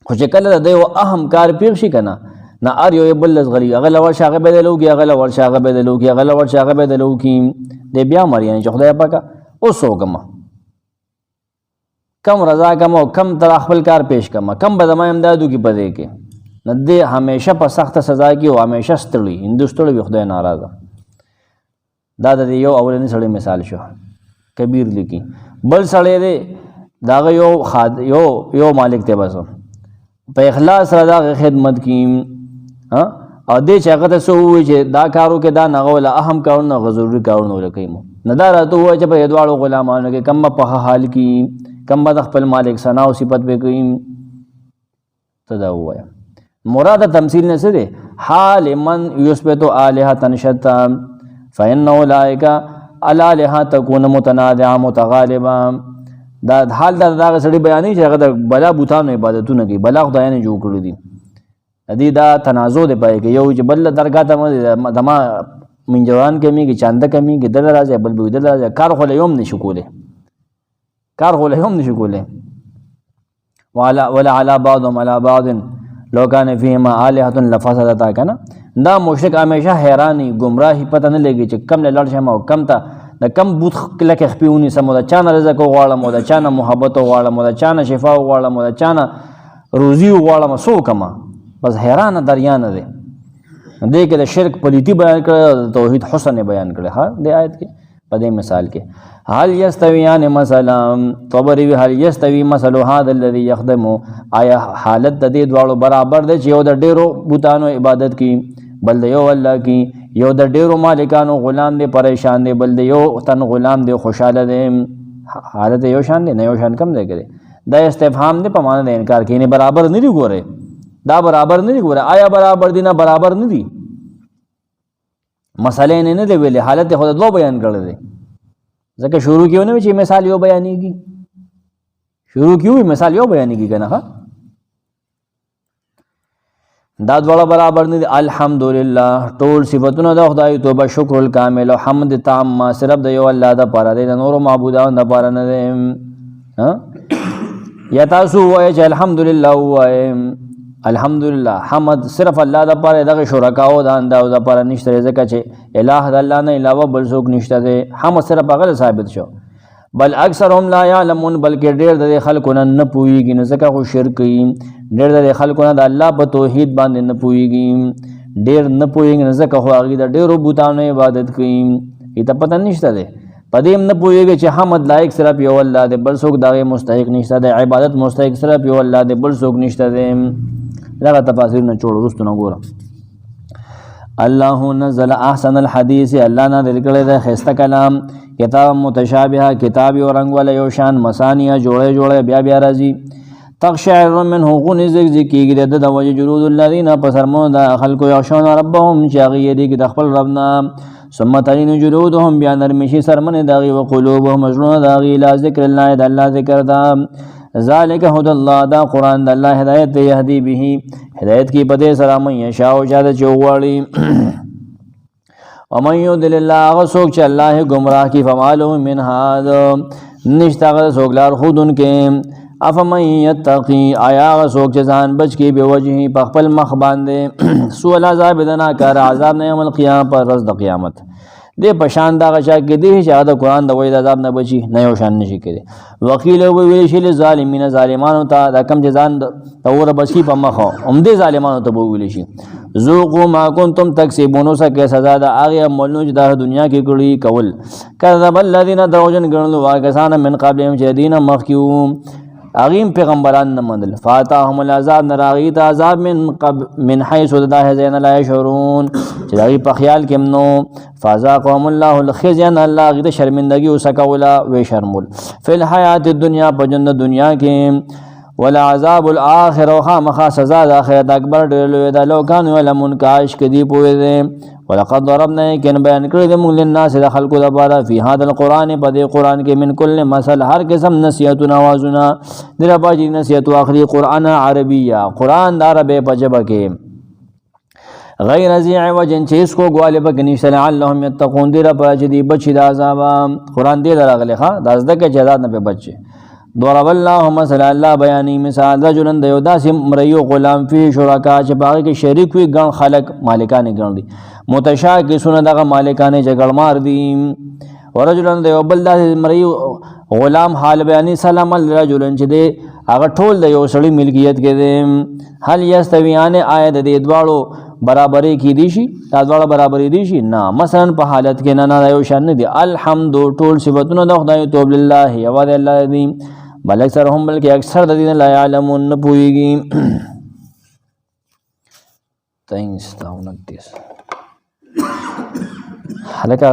خو چې کله د یو اهم کار پیښ شي کنه نه ار یو بل لزغلی هغه لور شاغه بدلوږي هغه لور شاغه بدلوږي هغه لور شاغه بدلوږي د بیا مریان چې خدای پاکه اوس وګما کم رضا کم او کم تر خپل کار پیش کما کم به زما امدادو کې پدې کې نه دې همیشه په سخت سزا کې او همیشه ستړي هندوستړي به خدای ناراضه. دا د یو اولنی سړی مثال شو کبیر لیکي. بل سړی دی داغه یو مالک ته بس په اخلاص سره دا خدمت کی او دې چې هغه ته سو وي چې دا کارو کې دا نه ولا اهم کارونه غزوري کارونه ولکې مو نه دا راته وای چې په یدواړو غلامانو کې کم په حال کې کم د خپل مالک ثنا او صفت به کوي تدا وای. مراد تمثيل نه سره حال من يثبت الها تنشتا فإن اولئك الالها تكون متنازعه متغالبه. دا حال دا سړي بیانې چې هغه د بلا بوتانو عبادتونه کوي بلا خدایانه جوړ کړی دي ادي دا تنازع دی پای کې یو چې بل درګه ته دما منجوان کمی کې چاند کمی کې دل راځي بل به دل راځي کار خو له یوم نشو کوله ولا على بعضهم على بعض لو كان فيهما آلهة لفسدتا کنه. دا مشرک همیشه حیرانی گمراهی پته نه لګي چې کم له لړ شمه او کم ته د کم بوت لکه خپيونی سمو د چانه رزق غواړم او د چانه محبت غواړم او د چانه شفا غواړم او د چانه روزي غواړم سو کما بس حیران دریانه دي. دې کې د شرک پلیتی بیان کړ توحید حسن بیان کړ ها د آیت کې په دې مثال کې حال یستویان مثلا طبری حال یستوی مثل هذا الذي يخدم آیا حالت د دې دواړو برابر دی چې یو د ډیرو بوتانو عبادت کی بل د یو الله کی یو د ډیرو مالکانو غلام دی پریشان دی بل د یو تن غلام دی خوشاله دی حالت یو شان دی نه یو شان کم دی کړي دا استفهام دی په معنی د انکار کې نه برابر نه دی ګوره دا برابر نه دی ګوره آیا برابر دی نه برابر نه دی مسئله نه دی ویلې، حالت خو د دوه بیان کړی دی. ځکه شروع کې ونه چې مثال یو بیانېږي، شروع کې وي مثال یو بیانېږي که نه ښه، دا دواړه برابر نه دي. الحمدلله ټول صفتونه د خدای توبه شکر الکامل او حمد تام ما صرف د یو الله د پاره دی، د نورو معبودانو د پاره نه دی. یا تاسو وایئ چې الحمدلله ووایئ، الحمدلله حمد صرف الله د پاره، دغه شرکاو د انداز د پاره نشته، ځکه چې الہ د الله نه علاوه بل څوک نشته دی. حمد صرف هغه ثابت شو. بل اکثرهم لا یعلمون، بلکې ډېر د خلکو نه پوهېږي، نو ځکه خو شرک کوي. ډېر د خلکو نه د الله په توحید باندې نه پوهېږي، ډېر نه پوهېږي، نو ځکه خو هغوی د ډېرو بوتانو عبادت کوي، ته پته نشته دی. په دې هم نه پوهېږي چې حمد لایق صرف یو الله دی، بل څوک د هغې مستحق نشته دی. عبادت مستحق صرف یو الله دی، بل څوک نشته دی. دغه تفاسیر نه چوړ وروستو نه ګوره. الله نزل احسن الحدیث، الله نازل کړی دی ښایسته کلام، کتاب متشابه، کتاب یو رنګ والا یو شان، مثانیه جوړه جوړه بیا بیا راځي. تقشعر منه غونې زګزګ کېږي د ده وجه جلود الذین په سرمنو د خلکو یخشون ربهم چې هغوی یریږي د خپل رب نه. ثم تلین جلودهم بیا نرمې شي سرمنې د هغوی وقلوبهم زړونه د هغوی الی ذکر الله، د الله ذکر ده. ذالک هدی الله، دا قرآن د الله هدایت دی. یهدی به هدایت کی په دې سره من یشاء چا ته چې وغواړي. ومن یضلل الله، هغه څوک چې الله یې ګمراه کړي، فما له من هاد، نشته هغه څوک لارښودونکی. افمن یتقي، آیا هغه څوک چې ځان بچ کړي بوجهه په خپل مخ باندې سوء العذاب د ناکاره عذاب نه یوم القیامة پر ورځ د قیامت. دې په شان دغه چا کې دی چې هغه د قرآن د وحی د عذاب نه بچي، نه یو شان نشي کېدی. وقیل وویل شي للظالمین، ظالمانو ته، دا کوم چې ځان ته اوره بچ کړي په مخ، همدې ظالمانو ته به وویل شي ذوقوا ما کنتم تکسبون، اوسکئ سزا د هغې عملونو چې د دنیا کې کړي کول. کذب الذین، دروغجن ګڼل هغه کسان من قبلهم چې د دې نه مخکې وو، هغوی هم پیغمبران نه منل. فاتاهم العذاب، نه راغی ته عذاب من حیث د داسې ځای نه لا یشعرون چې د هغوی په خیال کې هم نو. فذاقهم الله الخزي، الله هغوی ته شرمندګي وسکوله، ویې شرمول. فی الحیات الدنیا، په ژوند د دنیا کې. ولعذاب الاخره، او خامخا سزا د آخرت اکبر ډېر لوی ده. لو کانوا یعلمون، کاش که دوی پوهېدې دي. ولقد ضربنا، یقینا بیان کړی دی موږ للناس د خلکو لپاره فی هذا القرآن، په دې قرآن کې من کل مثل، هر قسم نصیحتونه اوازونه دې لپاره چې نصیحت واخلي. قرآن عربیه، قرآن د عربۍ په ژبه کې، غیر ذی عوج، چې هېڅ کوږوالی پکې نشته. لعلهم یتقون، دې لپاره چې دوی بچي د عذابه. قرآن دې ته راغلی ښه، دا زده کړه چې عذاب نه پرې بچي. ضرب الله مثلا، الله بیانوي مثال، رجلا د یو داسې مریو غلام فيه شرکا، چې په هغې کې شریک وي ګڼ خلک، مالکان یې ګڼ دي. متشاکسونه، دغه مالکان یې جګړمار دي. ورجلا د یو بل داسې مریو غلام حال بیاني، سلام لرجلا، چې دی هغه ټول د یو سړي ملکیت کې دی. هل یستویان، آیا د دې دواړو برابرې کېدی شي؟ دا دواړه برابرې دي شي؟ نه. مثلا په حالت کې نه، دا یو شان نه دي. الحمد، ټول صفتونه د خدای توب لله، یوازې الله دی. بل اکثرهم، بلکې اکثر د دې نه لا یعلمون، نه پوهېږي. 29 هلکه